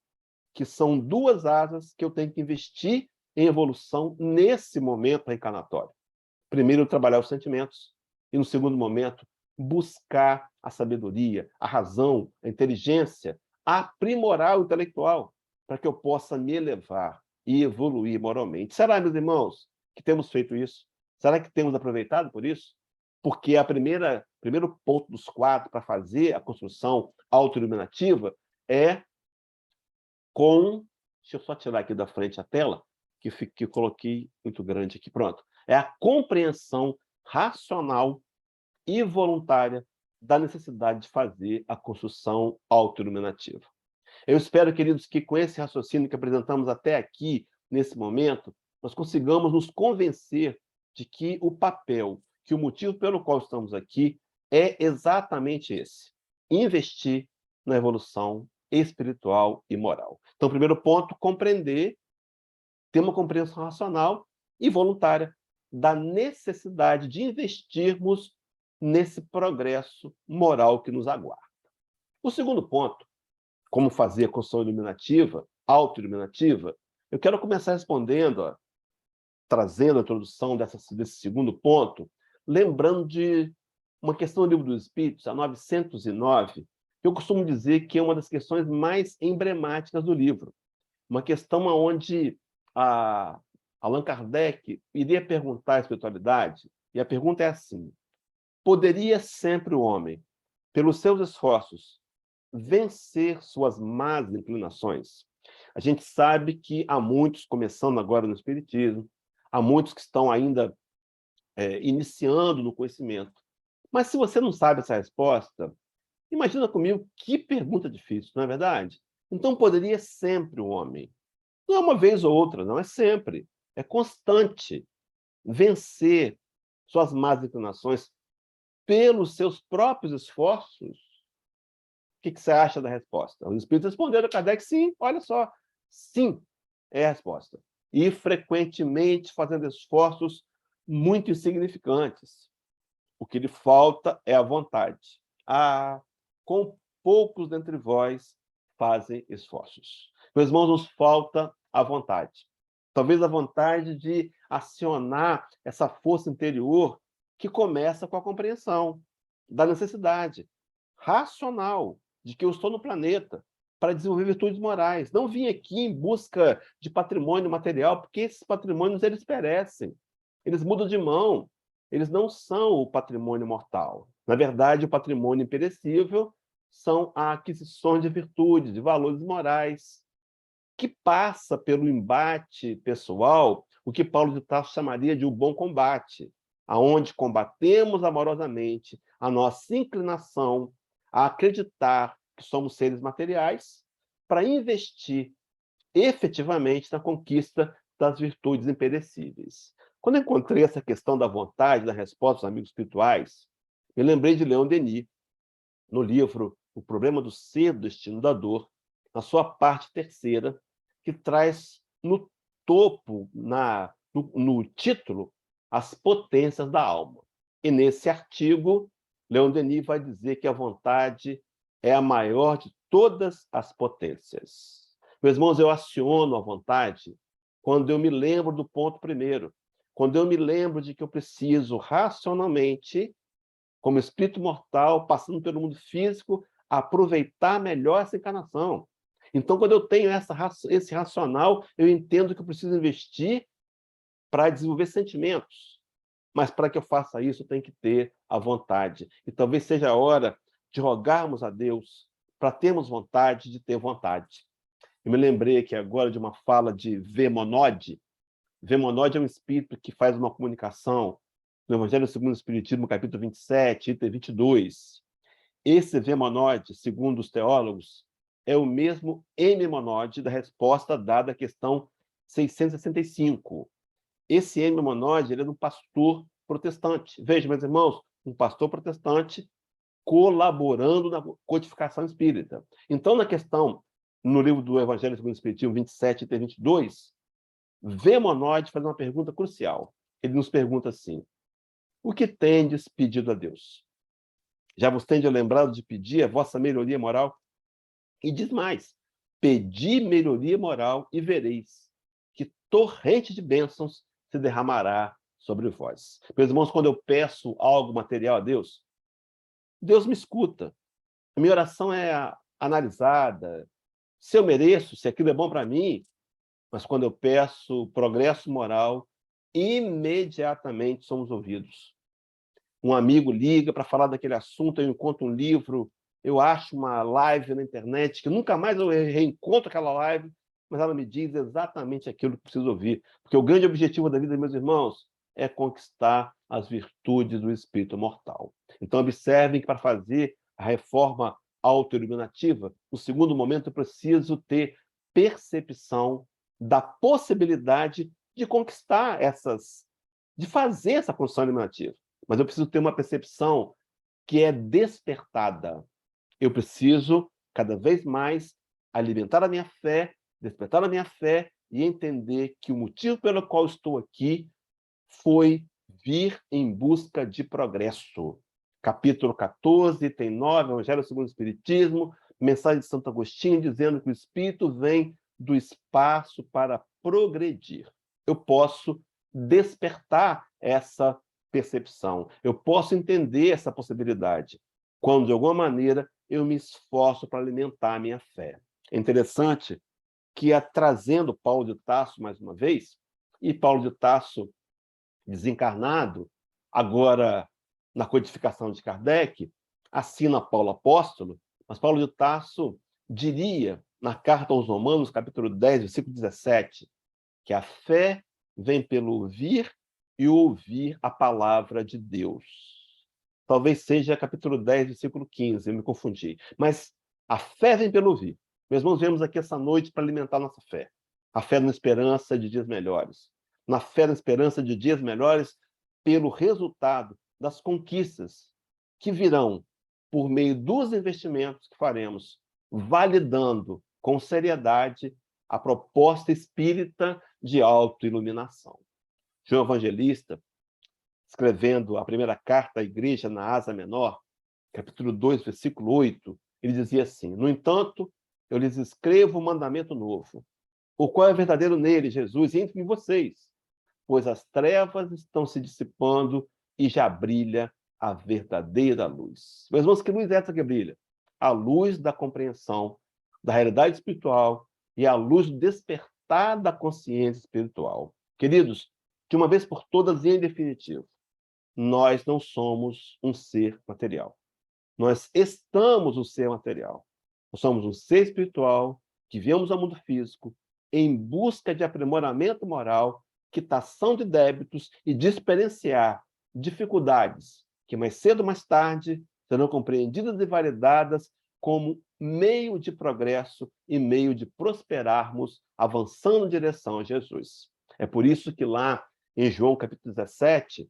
que são 2 asas que eu tenho que investir em evolução nesse momento reencarnatório. Primeiro, trabalhar os sentimentos, e no segundo momento, buscar a sabedoria, a razão, a inteligência, aprimorar o intelectual, para que eu possa me elevar e evoluir moralmente. Será, meus irmãos, que temos feito isso? Será que temos aproveitado por isso? Porque primeiro ponto dos 4 para fazer a construção autoiluminativa é com... Deixa eu só tirar aqui da frente a tela, que eu coloquei muito grande aqui. Pronto. É a compreensão racional e voluntária da necessidade de fazer a construção autoiluminativa. Eu espero, queridos, que com esse raciocínio que apresentamos até aqui, nesse momento, nós consigamos nos convencer de que o papel, que o motivo pelo qual estamos aqui é exatamente esse: investir na evolução espiritual e moral. Então, primeiro ponto, compreender, ter uma compreensão racional e voluntária da necessidade de investirmos nesse progresso moral que nos aguarda. O segundo ponto, como fazer a construção iluminativa, autoiluminativa, eu quero começar respondendo, trazendo a introdução desse segundo ponto, lembrando de uma questão do Livro dos Espíritos, a 909, que eu costumo dizer que é uma das questões mais emblemáticas do livro. Uma questão onde Allan Kardec iria perguntar à espiritualidade, e a pergunta é assim: poderia sempre o homem, pelos seus esforços, vencer suas más inclinações? A gente sabe que há muitos, começando agora no Espiritismo, há muitos que estão ainda iniciando no conhecimento. Mas se você não sabe essa resposta, imagina comigo que pergunta difícil, não é verdade? Então, poderia sempre o homem, não é uma vez ou outra, não, é sempre, é constante, vencer suas más inclinações pelos seus próprios esforços? O que você acha da resposta? Os espíritos responderam a Kardec: sim, olha só, sim, é a resposta. E frequentemente fazendo esforços muito insignificantes. O que lhe falta é a vontade. Com poucos dentre vós fazem esforços. Meus irmãos, nos falta a vontade. Talvez a vontade de acionar essa força interior que começa com a compreensão da necessidade racional de que eu estou no planeta para desenvolver virtudes morais. Não vim aqui em busca de patrimônio material, porque esses patrimônios eles perecem, eles mudam de mão, eles não são o patrimônio mortal. Na verdade, o patrimônio imperecível são a aquisição de virtudes, de valores morais, que passa pelo embate pessoal, o que Paulo de Tarso chamaria de um bom combate, aonde combatemos amorosamente a nossa inclinação a acreditar que somos seres materiais para investir efetivamente na conquista das virtudes imperecíveis. Quando eu encontrei essa questão da vontade, da resposta dos amigos espirituais, me lembrei de Leon Denis, no livro O Problema do Ser, do Destino da Dor, na sua parte terceira, que traz no topo, no título, as potências da alma. E nesse artigo, Leon Denis vai dizer que a vontade é a maior de todas as potências. Meus irmãos, eu aciono a vontade quando eu me lembro do ponto primeiro, quando eu me lembro de que eu preciso racionalmente, como espírito mortal, passando pelo mundo físico, aproveitar melhor essa encarnação. Então, quando eu tenho esse racional, eu entendo que eu preciso investir para desenvolver sentimentos. Mas para que eu faça isso, eu tenho que ter a vontade. E talvez seja a hora de rogarmos a Deus para termos vontade de ter vontade. Eu me lembrei aqui agora de uma fala de Vemonode. Vemonode é um espírito que faz uma comunicação no Evangelho segundo o Espiritismo, capítulo 27, item 22. Esse Vemonode, segundo os teólogos, é o mesmo Ememonode da resposta dada à questão 665. Esse Ememonode, ele é um pastor protestante. Veja, meus irmãos, um pastor protestante colaborando na codificação espírita. Então, na questão, no livro do Evangelho segundo o Espiritismo 27, item 22, Vemonode faz uma pergunta crucial. Ele nos pergunta assim: o que tendes pedido a Deus? Já vos tendes lembrado de pedir a vossa melhoria moral? E diz mais: pedi melhoria moral e vereis que torrente de bênçãos se derramará sobre vós. Meus irmãos, quando eu peço algo material a Deus, Deus me escuta. A minha oração é analisada, se eu mereço, se aquilo é bom para mim, mas quando eu peço progresso moral, imediatamente somos ouvidos. Um amigo liga para falar daquele assunto, eu encontro um livro, eu acho uma live na internet, que nunca mais eu reencontro aquela live, mas ela me diz exatamente aquilo que preciso ouvir. Porque o grande objetivo da vida, meus irmãos, é conquistar as virtudes do espírito mortal. Então, observem que para fazer a reforma autoiluminativa, no segundo momento, eu preciso ter percepção da possibilidade de conquistar de fazer essa construção iluminativa. Mas eu preciso ter uma percepção que é despertada. Eu preciso, cada vez mais, alimentar a minha fé, despertar a minha fé e entender que o motivo pelo qual estou aqui foi vir em busca de progresso. Capítulo 14, item 9, Evangelho segundo o Espiritismo, mensagem de Santo Agostinho, dizendo que o Espírito vem do espaço para progredir. Eu posso despertar essa percepção, eu posso entender essa possibilidade, quando, de alguma maneira, eu me esforço para alimentar a minha fé. É interessante que, trazendo Paulo de Tarso mais uma vez, e Paulo de Tarso desencarnado, agora na codificação de Kardec, assina Paulo apóstolo, mas Paulo de Tarso diria, na carta aos Romanos, capítulo 10, versículo 17, que a fé vem pelo ouvir e ouvir a palavra de Deus. Talvez seja capítulo 10, versículo 15, eu me confundi. Mas a fé vem pelo ouvir. Meus irmãos, viemos aqui essa noite para alimentar nossa fé. A fé na esperança de dias melhores. Na fé na esperança de dias melhores pelo resultado das conquistas que virão por meio dos investimentos que faremos, validando com seriedade a proposta espírita de autoiluminação. João Evangelista, escrevendo a primeira carta à igreja na Ásia Menor, capítulo 2, versículo 8, ele dizia assim: no entanto, eu lhes escrevo um mandamento novo, o qual é verdadeiro nele, Jesus, e entre vocês, pois as trevas estão se dissipando e já brilha a verdadeira luz. Meus irmãos, que luz é essa que brilha? A luz da compreensão da realidade espiritual e a luz do despertar da consciência espiritual. Queridos, de uma vez por todas e em definitivo, nós não somos um ser material. Nós estamos um ser material. Nós somos um ser espiritual que viemos ao mundo físico em busca de aprimoramento moral, quitação de débitos e de experienciar dificuldades que mais cedo ou mais tarde serão compreendidas e validadas como meio de progresso e meio de prosperarmos avançando em direção a Jesus. É por isso que lá em João capítulo 17,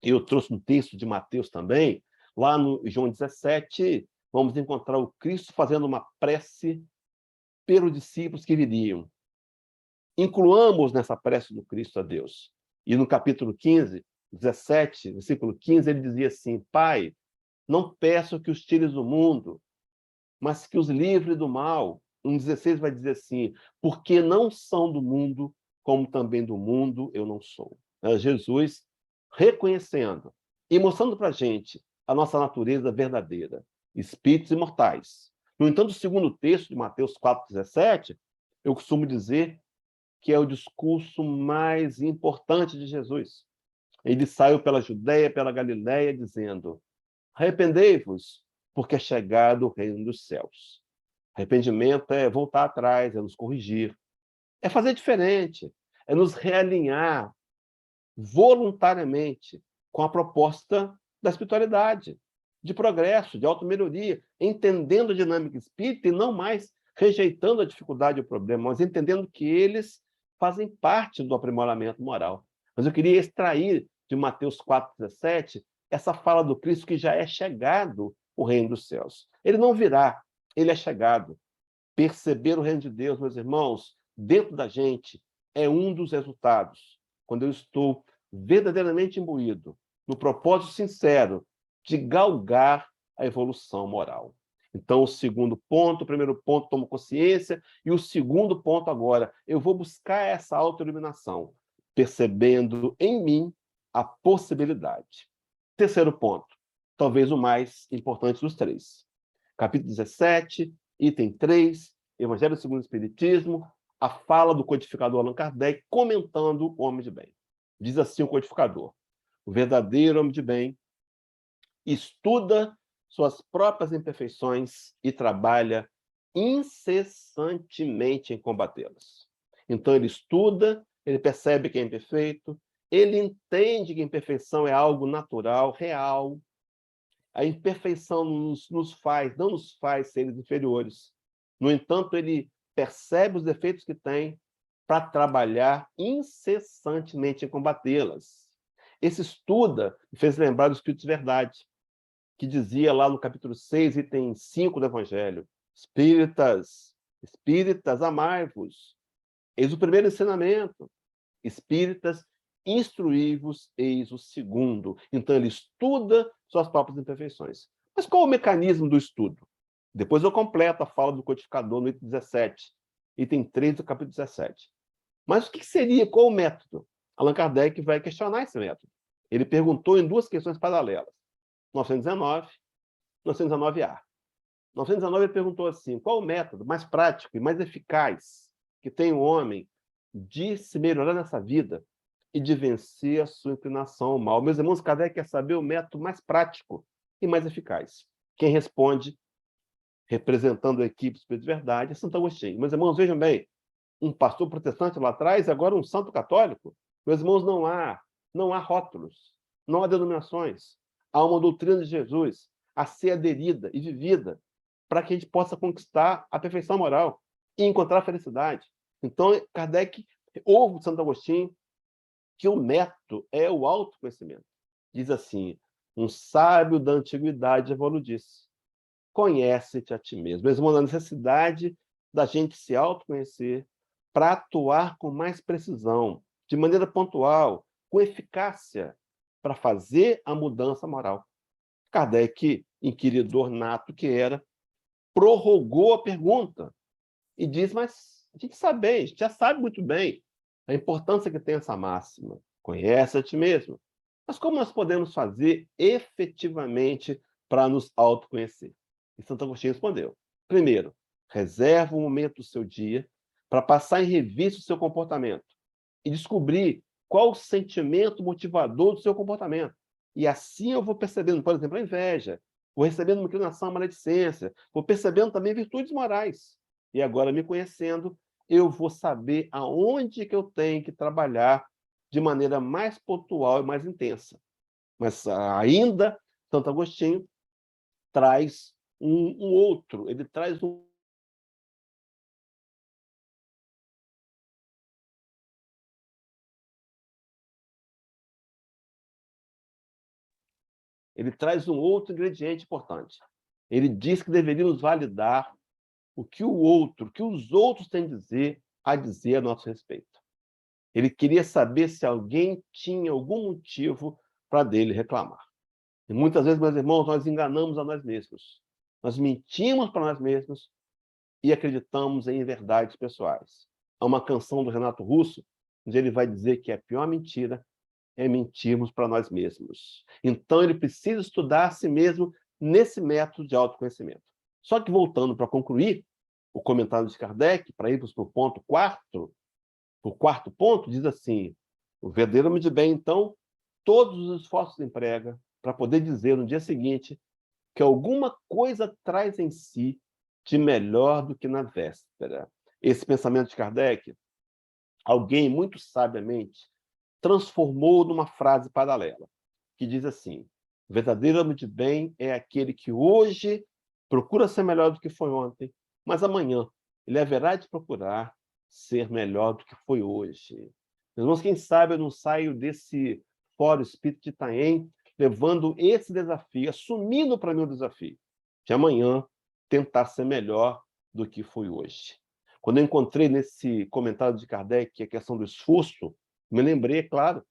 eu trouxe um texto de Mateus também, lá no João 17, vamos encontrar o Cristo fazendo uma prece pelos discípulos que viriam. Incluamos nessa prece do Cristo a Deus. E no capítulo 15, 17, versículo 15, ele dizia assim: Pai, não peço que os tires do mundo, mas que os livre do mal. No 16 vai dizer assim: porque não são do mundo, como também do mundo eu não sou. Jesus reconhecendo e mostrando para a gente a nossa natureza verdadeira, espíritos imortais. No entanto, o segundo texto de Mateus 4,17, eu costumo dizer que é o discurso mais importante de Jesus. Ele saiu pela Judéia, pela Galiléia, dizendo: arrependei-vos, porque é chegado o reino dos céus. Arrependimento é voltar atrás, é nos corrigir, é fazer diferente, é nos realinhar voluntariamente com a proposta da espiritualidade, de progresso, de automelhoria, entendendo a dinâmica espírita e não mais rejeitando a dificuldade e o problema, mas entendendo que eles fazem parte do aprimoramento moral. Mas eu queria extrair de Mateus 4,17 essa fala do Cristo que já é chegado o reino dos céus. Ele não virá, ele é chegado. Perceber o reino de Deus, meus irmãos, dentro da gente, é um dos resultados. Quando eu estou verdadeiramente imbuído no propósito sincero de galgar a evolução moral. Então, o segundo ponto, o primeiro ponto, tomo consciência, e o segundo ponto agora, eu vou buscar essa autoiluminação, percebendo em mim a possibilidade. Terceiro ponto, talvez o mais importante dos três. Capítulo 17, item 3, Evangelho segundo o Espiritismo, a fala do codificador Allan Kardec comentando o homem de bem. Diz assim o codificador: o verdadeiro homem de bem estuda suas próprias imperfeições e trabalha incessantemente em combatê-las. Então ele estuda, ele percebe que é imperfeito, ele entende que a imperfeição é algo natural, real. A imperfeição não nos faz seres inferiores. No entanto, ele percebe os defeitos que tem para trabalhar incessantemente em combatê-las. Esse estuda me fez lembrar do Espírito de Verdade, que dizia lá no capítulo 6, item 5 do Evangelho: Espíritas, espíritas, amai-vos. Eis o primeiro ensinamento. Espíritas, instruí-vos, eis o segundo. Então, ele estuda suas próprias imperfeições. Mas qual é o mecanismo do estudo? Depois eu completo a fala do codificador no item 17, item 3 do capítulo 17. Mas o que seria, qual o método? Allan Kardec vai questionar esse método. Ele perguntou em duas questões paralelas, 919, 919A. 919 ele perguntou assim: qual o método mais prático e mais eficaz que tem o homem de se melhorar nessa vida e de vencer a sua inclinação ao mal? Meus irmãos, Kardec quer saber o método mais prático e mais eficaz. Quem responde, representando a equipe Espírito de Verdade, é Santo Agostinho. Meus irmãos, vejam bem, um pastor protestante lá atrás, agora um santo católico. Meus irmãos, não há rótulos, não há denominações. Há uma doutrina de Jesus a ser aderida e vivida para que a gente possa conquistar a perfeição moral e encontrar a felicidade. Então, Kardec ouve de Santo Agostinho que o método é o autoconhecimento. Diz assim: um sábio da antiguidade evoluiu disse: conhece-te a ti mesmo. Mesmo a necessidade da gente se autoconhecer para atuar com mais precisão, de maneira pontual, com eficácia, para fazer a mudança moral. Kardec, inquiridor nato que era, prorrogou a pergunta e diz: mas a gente sabe bem, a gente já sabe muito bem a importância que tem essa máxima. Conhece a ti mesmo. Mas como nós podemos fazer efetivamente para nos autoconhecer? E Santo Agostinho respondeu: primeiro, reserva um momento do seu dia para passar em revista o seu comportamento e descobrir qual o sentimento motivador do seu comportamento. E assim eu vou percebendo, por exemplo, a inveja, vou recebendo uma inclinação à maledicência, vou percebendo também virtudes morais. E agora, me conhecendo, eu vou saber aonde que eu tenho que trabalhar de maneira mais pontual e mais intensa. Mas ainda, Santo Agostinho traz um outro, ele traz um outro ingrediente importante. Ele diz que deveríamos validar o que os outros têm a dizer a nosso respeito. Ele queria saber se alguém tinha algum motivo para dele reclamar. E muitas vezes, meus irmãos, nós enganamos a nós mesmos. Nós mentimos para nós mesmos e acreditamos em verdades pessoais. Há uma canção do Renato Russo, onde ele vai dizer que a pior mentira é mentirmos para nós mesmos. Então, ele precisa estudar a si mesmo nesse método de autoconhecimento. Só que, voltando para concluir o comentário de Kardec, para irmos para o ponto quarto, o quarto ponto diz assim: o verdadeiro homem de bem, então, todos os esforços emprega para poder dizer no dia seguinte que alguma coisa traz em si de melhor do que na véspera. Esse pensamento de Kardec, alguém muito sabiamente transformou numa frase paralela, que diz assim: o verdadeiro homem de bem é aquele que hoje procura ser melhor do que foi ontem, mas amanhã ele haverá de procurar ser melhor do que foi hoje. Meus irmãos, quem sabe eu não saio desse Fórum Espírita de Itaém levando esse desafio, assumindo para mim o desafio de amanhã tentar ser melhor do que foi hoje. Quando eu encontrei nesse comentário de Kardec a questão do esforço, me lembrei, é claro,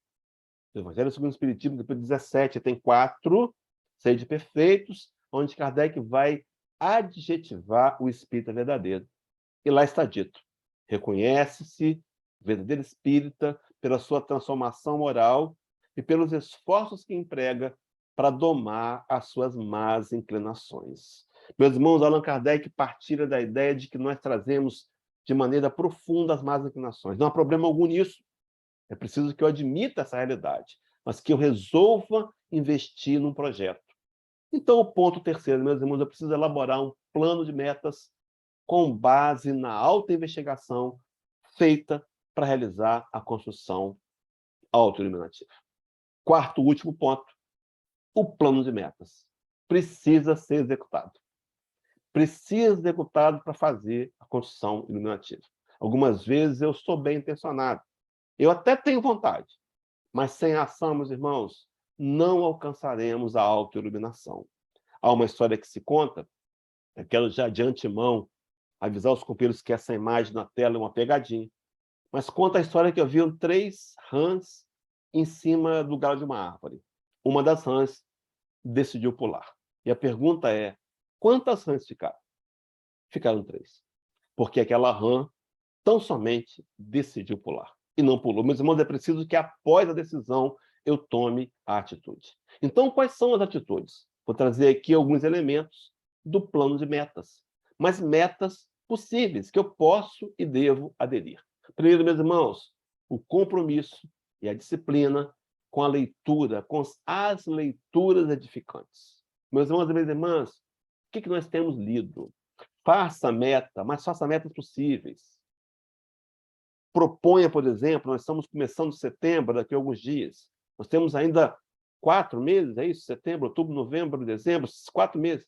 do Evangelho segundo o Espiritismo, capítulo 17, tem 4, sede perfeitos, onde Kardec vai adjetivar o espírita verdadeiro. E lá está dito: reconhece-se verdadeiro espírita pela sua transformação moral e pelos esforços que emprega para domar as suas más inclinações. Meus irmãos, Allan Kardec partilha da ideia de que nós trazemos de maneira profunda as más inclinações. Não há problema algum nisso. É preciso que eu admita essa realidade, mas que eu resolva investir num projeto. Então, o ponto terceiro, meus irmãos, eu preciso elaborar um plano de metas com base na autoinvestigação feita para realizar a construção autoiluminativa. Quarto, último ponto, o plano de metas precisa ser executado. Precisa ser executado para fazer a construção iluminativa. Algumas vezes eu sou bem intencionado, eu até tenho vontade, mas sem ação, meus irmãos, não alcançaremos a autoiluminação. Há uma história que se conta, eu quero já de antemão avisar os companheiros que essa imagem na tela é uma pegadinha, mas conta a história que haviam 3 rãs em cima do galho de uma árvore. Uma das rãs decidiu pular. E a pergunta é, quantas rãs ficaram? Ficaram 3. Porque aquela rã tão somente decidiu pular. E não pulou. Meus irmãos, é preciso que após a decisão eu tome a atitude. Então, quais são as atitudes? Vou trazer aqui alguns elementos do plano de metas. Mas metas possíveis, que eu posso e devo aderir. Primeiro, meus irmãos, o compromisso e a disciplina com a leitura, com as leituras edificantes. Meus irmãos e minhas irmãs, o que nós temos lido? Faça meta, mas faça metas possíveis. Proponha, por exemplo, nós estamos começando setembro, daqui a alguns dias. Nós temos ainda 4 meses, é isso? Setembro, outubro, novembro, dezembro, 4 meses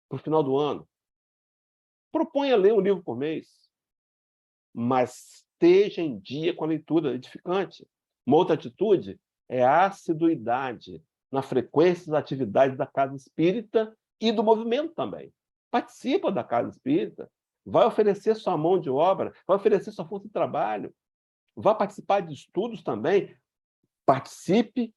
para o final do ano. Proponha ler um livro por mês, mas esteja em dia com a leitura edificante. Uma outra atitude é a assiduidade na frequência das atividades da casa espírita e do movimento também. Participa da casa espírita, vai oferecer sua mão de obra, vai oferecer sua força de trabalho, vai participar de estudos também, participe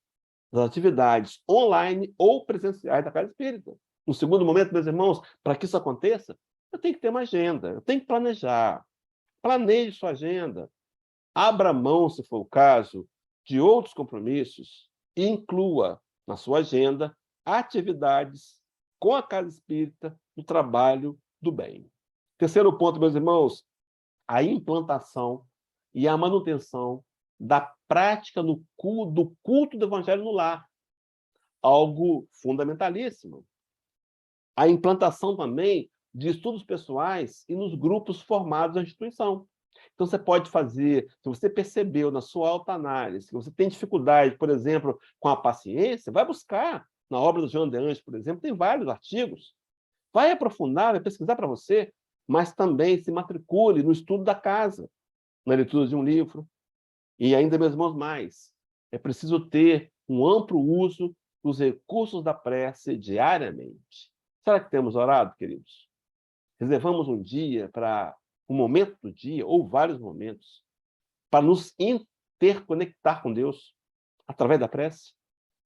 das atividades online ou presenciais da casa espírita. No segundo momento, meus irmãos, para que isso aconteça, eu tenho que ter uma agenda, eu tenho que planejar. Planeje sua agenda. Abra mão, se for o caso, de outros compromissos e inclua na sua agenda atividades com a casa espírita no trabalho do bem. Terceiro ponto, meus irmãos, a implantação e a manutenção da prática do culto do evangelho no lar. Algo fundamentalíssimo. A implantação também de estudos pessoais e nos grupos formados na instituição. Então, você pode fazer, se você percebeu na sua autoanálise que você tem dificuldade, por exemplo, com a paciência, vai buscar. Na obra do João de Anjos, por exemplo, tem vários artigos. Vai aprofundar, vai pesquisar para você, mas também se matricule no estudo da casa, na leitura de um livro. E ainda, meus irmãos, mais, é preciso ter um amplo uso dos recursos da prece diariamente. Será que temos orado, queridos? Reservamos um dia para um momento do dia, ou vários momentos, para nos interconectar com Deus através da prece.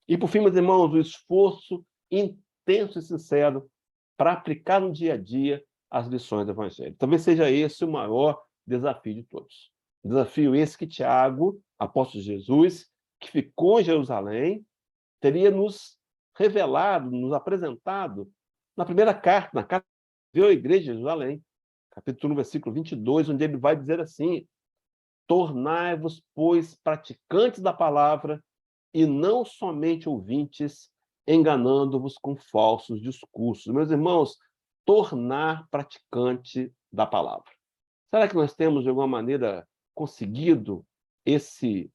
E, por fim, meus irmãos, o esforço intenso e sincero para aplicar no dia a dia as lições do Evangelho. Talvez seja esse o maior desafio de todos. Desafio esse que Tiago, apóstolo de Jesus, que ficou em Jerusalém, teria nos revelado, nos apresentado na primeira carta, na carta que veio à igreja de Jerusalém, capítulo 1, versículo 22, onde ele vai dizer assim: tornai-vos, pois, praticantes da palavra e não somente ouvintes, enganando-vos com falsos discursos. Meus irmãos, tornar praticante da palavra. Será que nós temos, de alguma maneira, conseguido esse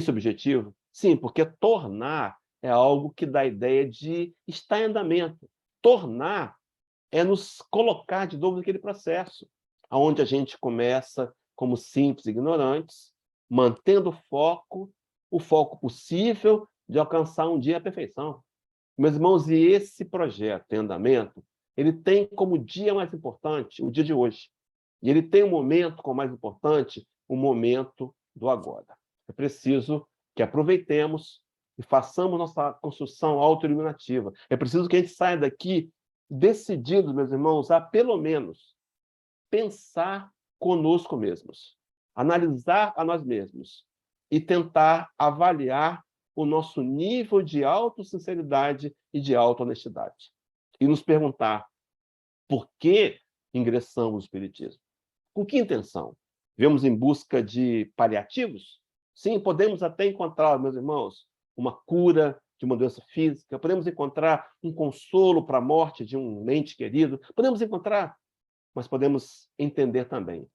objetivo? Sim, porque tornar é algo que dá a ideia de estar em andamento. Tornar é nos colocar de novo naquele processo, onde a gente começa como simples ignorantes, mantendo o foco possível de alcançar um dia a perfeição. Meus irmãos, e esse projeto em andamento, ele tem como dia mais importante o dia de hoje. E ele tem um momento como mais importante, o momento do agora. É preciso que aproveitemos e façamos nossa construção autoiluminativa. É preciso que a gente saia daqui decididos, meus irmãos, a pelo menos pensar conosco mesmos, analisar a nós mesmos e tentar avaliar o nosso nível de autossinceridade e de autohonestidade. E nos perguntar por que ingressamos no Espiritismo. Com que intenção? Vemos em busca de paliativos? Sim, podemos até encontrar, meus irmãos, uma cura de uma doença física, podemos encontrar um consolo para a morte de um ente querido, podemos encontrar, mas podemos entender também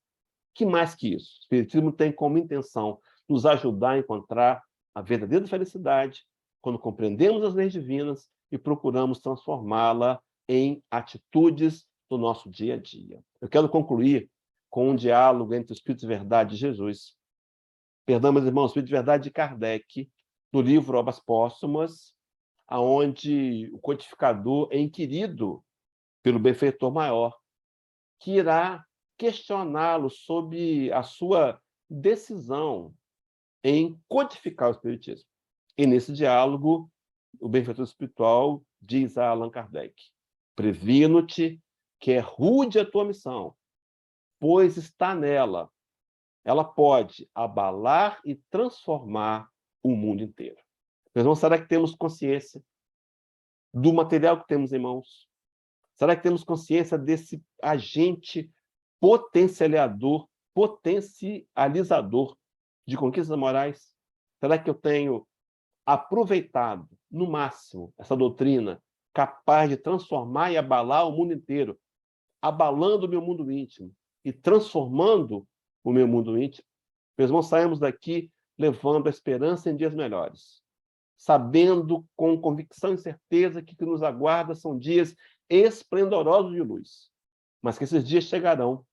que mais que isso, o Espiritismo tem como intenção nos ajudar a encontrar a verdadeira felicidade quando compreendemos as leis divinas e procuramos transformá-la em atitudes do nosso dia a dia. Eu quero concluir com um diálogo entre o Espírito de Verdade de Jesus, perdão, meus irmãos, o Espírito de Verdade de Kardec, no livro Obras Póstumas, aonde o codificador é inquirido pelo benfeitor maior, que irá questioná-lo sobre a sua decisão em codificar o Espiritismo. E nesse diálogo, o benfeitor espiritual diz a Allan Kardec: previno-te que é rude a tua missão, pois está nela. Ela pode abalar e transformar o mundo inteiro. Meus irmãos, será que temos consciência do material que temos em mãos? Será que temos consciência desse agente potencializador de conquistas morais? Será que eu tenho aproveitado no máximo essa doutrina capaz de transformar e abalar o mundo inteiro, abalando o meu mundo íntimo e transformando o meu mundo íntimo? Meus irmãos, saímos daqui levando a esperança em dias melhores, sabendo com convicção e certeza que o que nos aguarda são dias esplendorosos de luz, mas que esses dias chegarão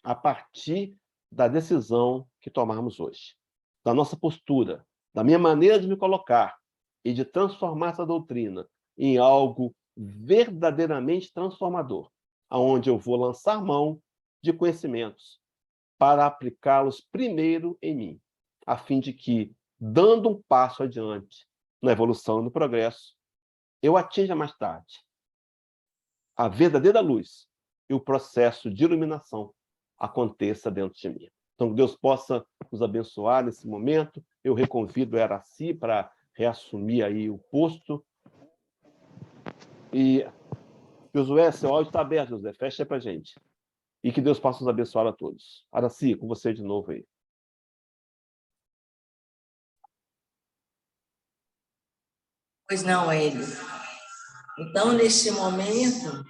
a partir da decisão que tomarmos hoje, da nossa postura, da minha maneira de me colocar e de transformar essa doutrina em algo verdadeiramente transformador, aonde eu vou lançar mão de conhecimentos para aplicá-los primeiro em mim, a fim de que, dando um passo adiante na evolução e no progresso, eu atinja mais tarde a verdadeira luz e o processo de iluminação aconteça dentro de mim. Então, que Deus possa nos abençoar nesse momento. Eu reconvido a Araci para reassumir aí o posto. E, Josué, seu áudio está aberto, José. Fecha aí para a gente. E que Deus possa nos abençoar a todos. Araci, com você de novo aí. Pois não, Hélio. Então, neste momento,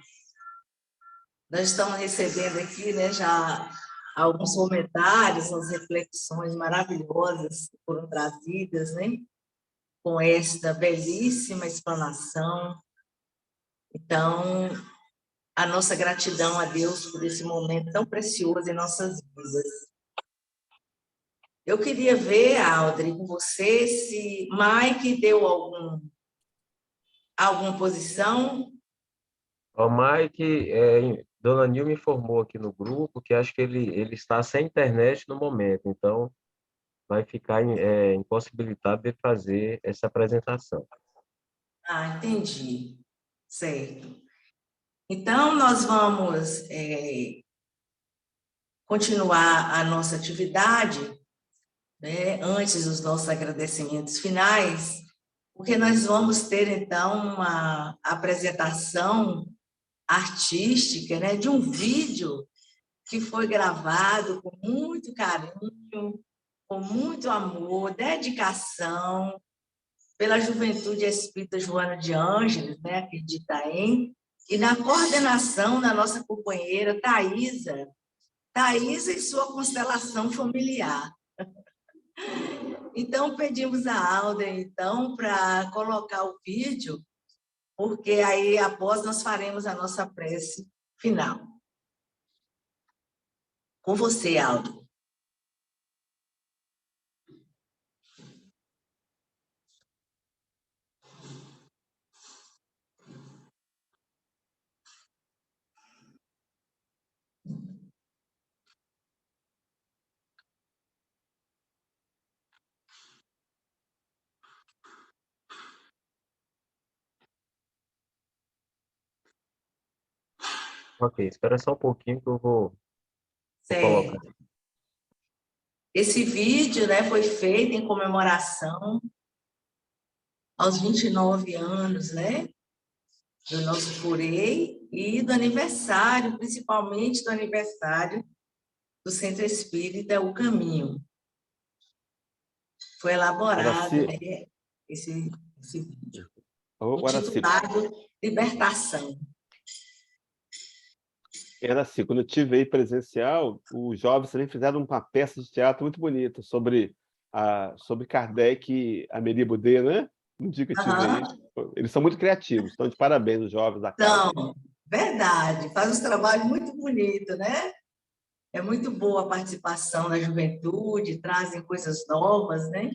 nós estamos recebendo aqui, né, já alguns comentários, umas reflexões maravilhosas que foram trazidas, né, com esta belíssima explanação. Então, a nossa gratidão a Deus por esse momento tão precioso em nossas vidas. Eu queria ver, Aldri, com você, se Mike deu alguma posição. O Mike, Dona Nil me informou aqui no grupo que acho que ele está sem internet no momento, então vai ficar impossibilitado de fazer essa apresentação. Ah, entendi. Certo. Então, nós vamos continuar a nossa atividade, né, antes dos nossos agradecimentos finais, porque nós vamos ter, então, uma apresentação artística, né, de um vídeo que foi gravado com muito carinho, com muito amor, dedicação, pela Juventude Espírita Joana de Ângeles, né, aqui de Itaém, e na coordenação da nossa companheira Thaisa e sua constelação familiar. Então, pedimos a Alden, então, para colocar o vídeo, porque aí, após, nós faremos a nossa prece final. Com você, Aldo. Ok, espera só um pouquinho que eu vou colocar. Esse vídeo, né, foi feito em comemoração aos 29 anos, né? Do nosso FUREI e do aniversário, principalmente do aniversário do Centro Espírita O Caminho. Foi elaborado, Araci, né, esse vídeo, ô, Araci, intitulado Libertação. quando eu tive aí presencial, os jovens também fizeram uma peça de teatro muito bonita sobre Kardec e Amélie Boudet, né? No dia que eu tive aí. Aham. Eles são muito criativos, então de parabéns os jovens da casa aí. Então, verdade, faz um trabalho muito bonito, né? É muito boa a participação da juventude, trazem coisas novas, né?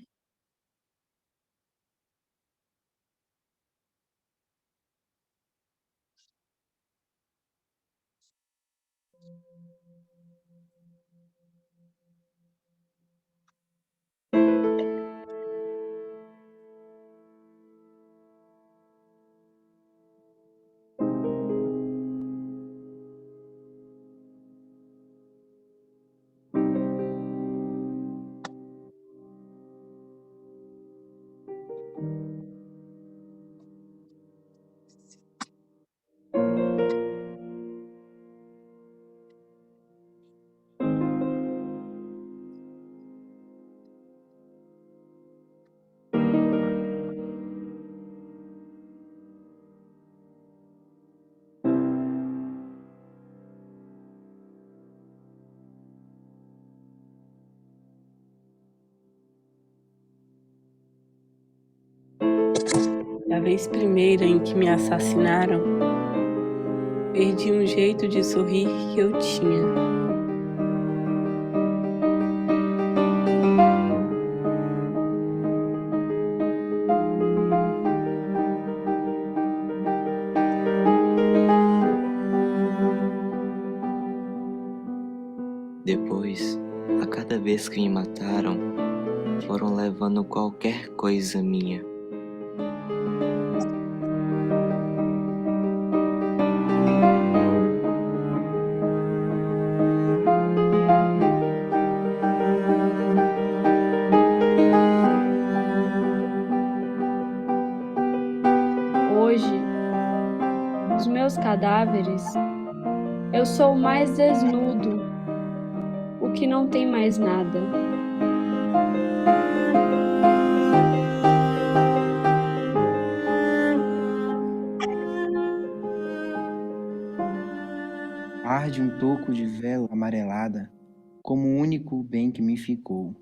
Da vez primeira em que me assassinaram, perdi um jeito de sorrir que eu tinha. Depois, a cada vez que me mataram, foram levando qualquer coisa minha. Hoje, os meus cadáveres, eu sou o mais desnudo, o que não tem mais nada. Arde um toco de vela amarelada, como o único bem que me ficou.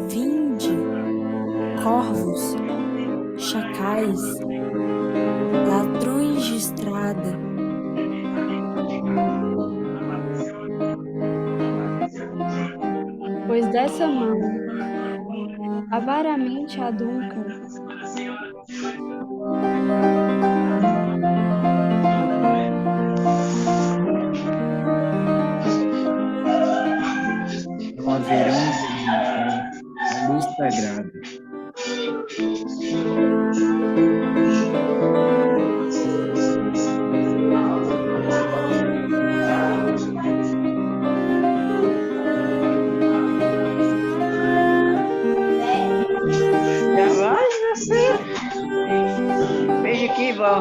Vinde, corvos, chacais, ladrões de estrada. Pois dessa mão, avaramente adunca, Não haverão de então a luz sagrada. Já vai, você? Veja aqui, vó.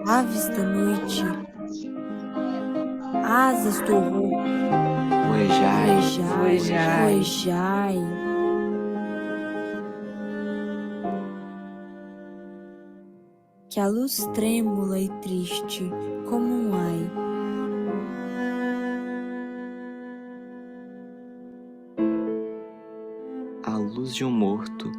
Aves da noite, asas do horror, fuejai. Que a luz trêmula e triste, como um ai, A luz de um morto,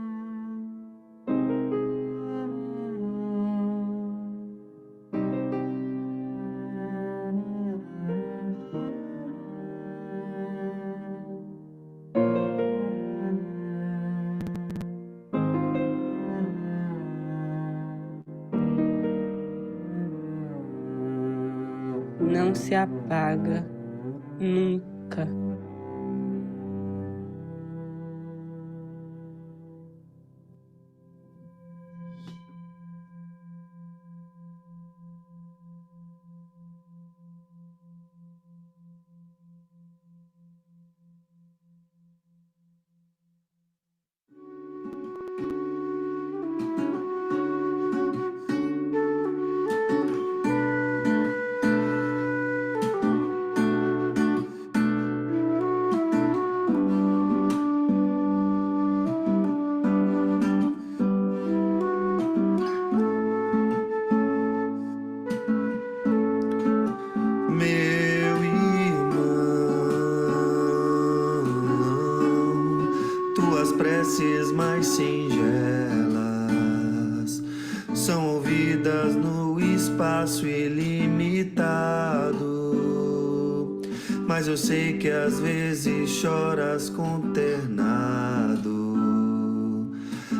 não se apaga nunca. Meu irmão, tuas preces mais singelas são ouvidas no espaço ilimitado, mas eu sei que às vezes choras consternado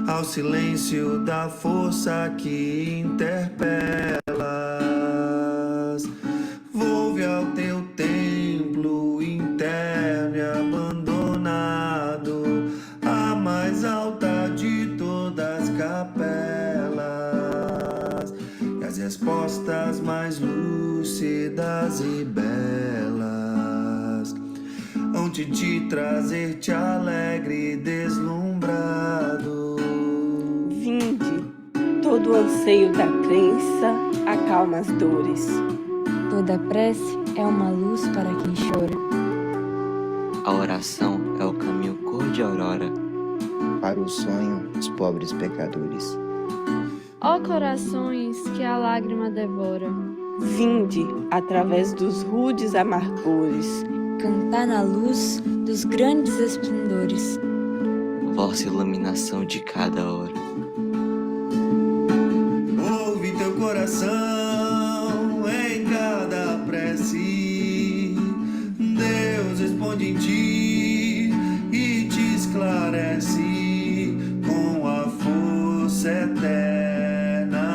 ao silêncio da força que interpelas. Volve ao teu templo interno e abandonado, a mais alta de todas as capelas, e as respostas mais lúcidas e belas hão de te trazer-te alegre e deslumbrado. Vinde, todo o anseio da crença acalma as dores. Toda prece é uma luz para quem chora. A oração é o caminho cor de aurora para o sonho dos pobres pecadores. Ó corações que a lágrima devora, Vinde, através dos rudes amargores, cantar na luz dos grandes esplendores. vossa iluminação de cada hora. Ouve teu coração em cada prece, Deus responde em ti e te esclarece com a força eterna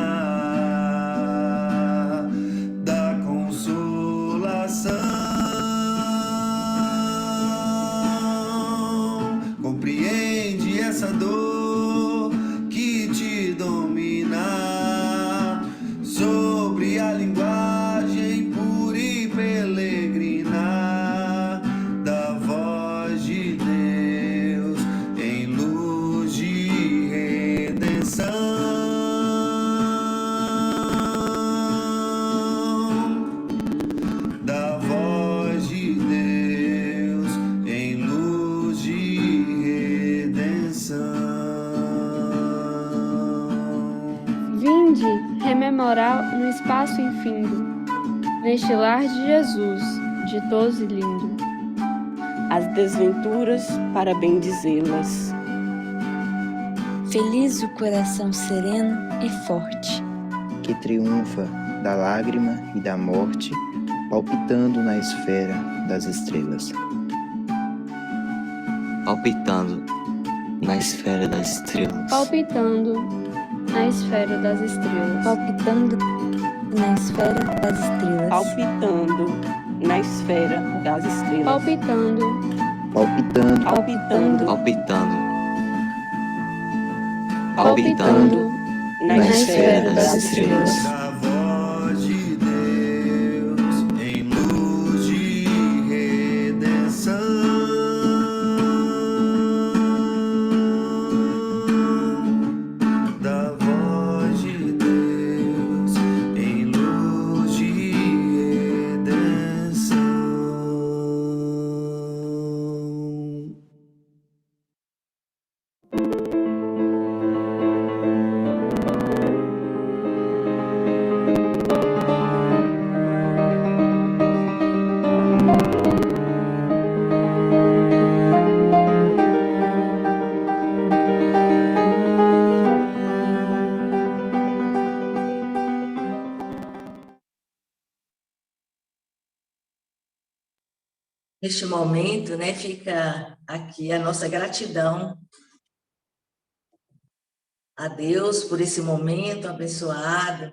da consolação. Compreende essa dor que te domina, sobre a linguagem pura e peregrina da voz de Deus em luz de redenção. Da voz de Deus em luz de redenção. vinde rememorar no espaço infindo, neste lar de Jesus, ditoso e lindo, as desventuras para bendizê-las. Feliz o coração sereno e forte, que triunfa da lágrima e da morte, palpitando na esfera das estrelas. Palpitando na esfera das estrelas. palpitando na esfera das estrelas, palpitando na esfera das estrelas, Palpitando na esfera das estrelas. palpitando, Palpitando Palpitando Palpitando na esfera das estrelas. Da voz de Deus em luz de redenção. Da voz de Deus em luz de redenção. Neste momento, né, fica aqui a nossa gratidão a Deus por esse momento abençoado,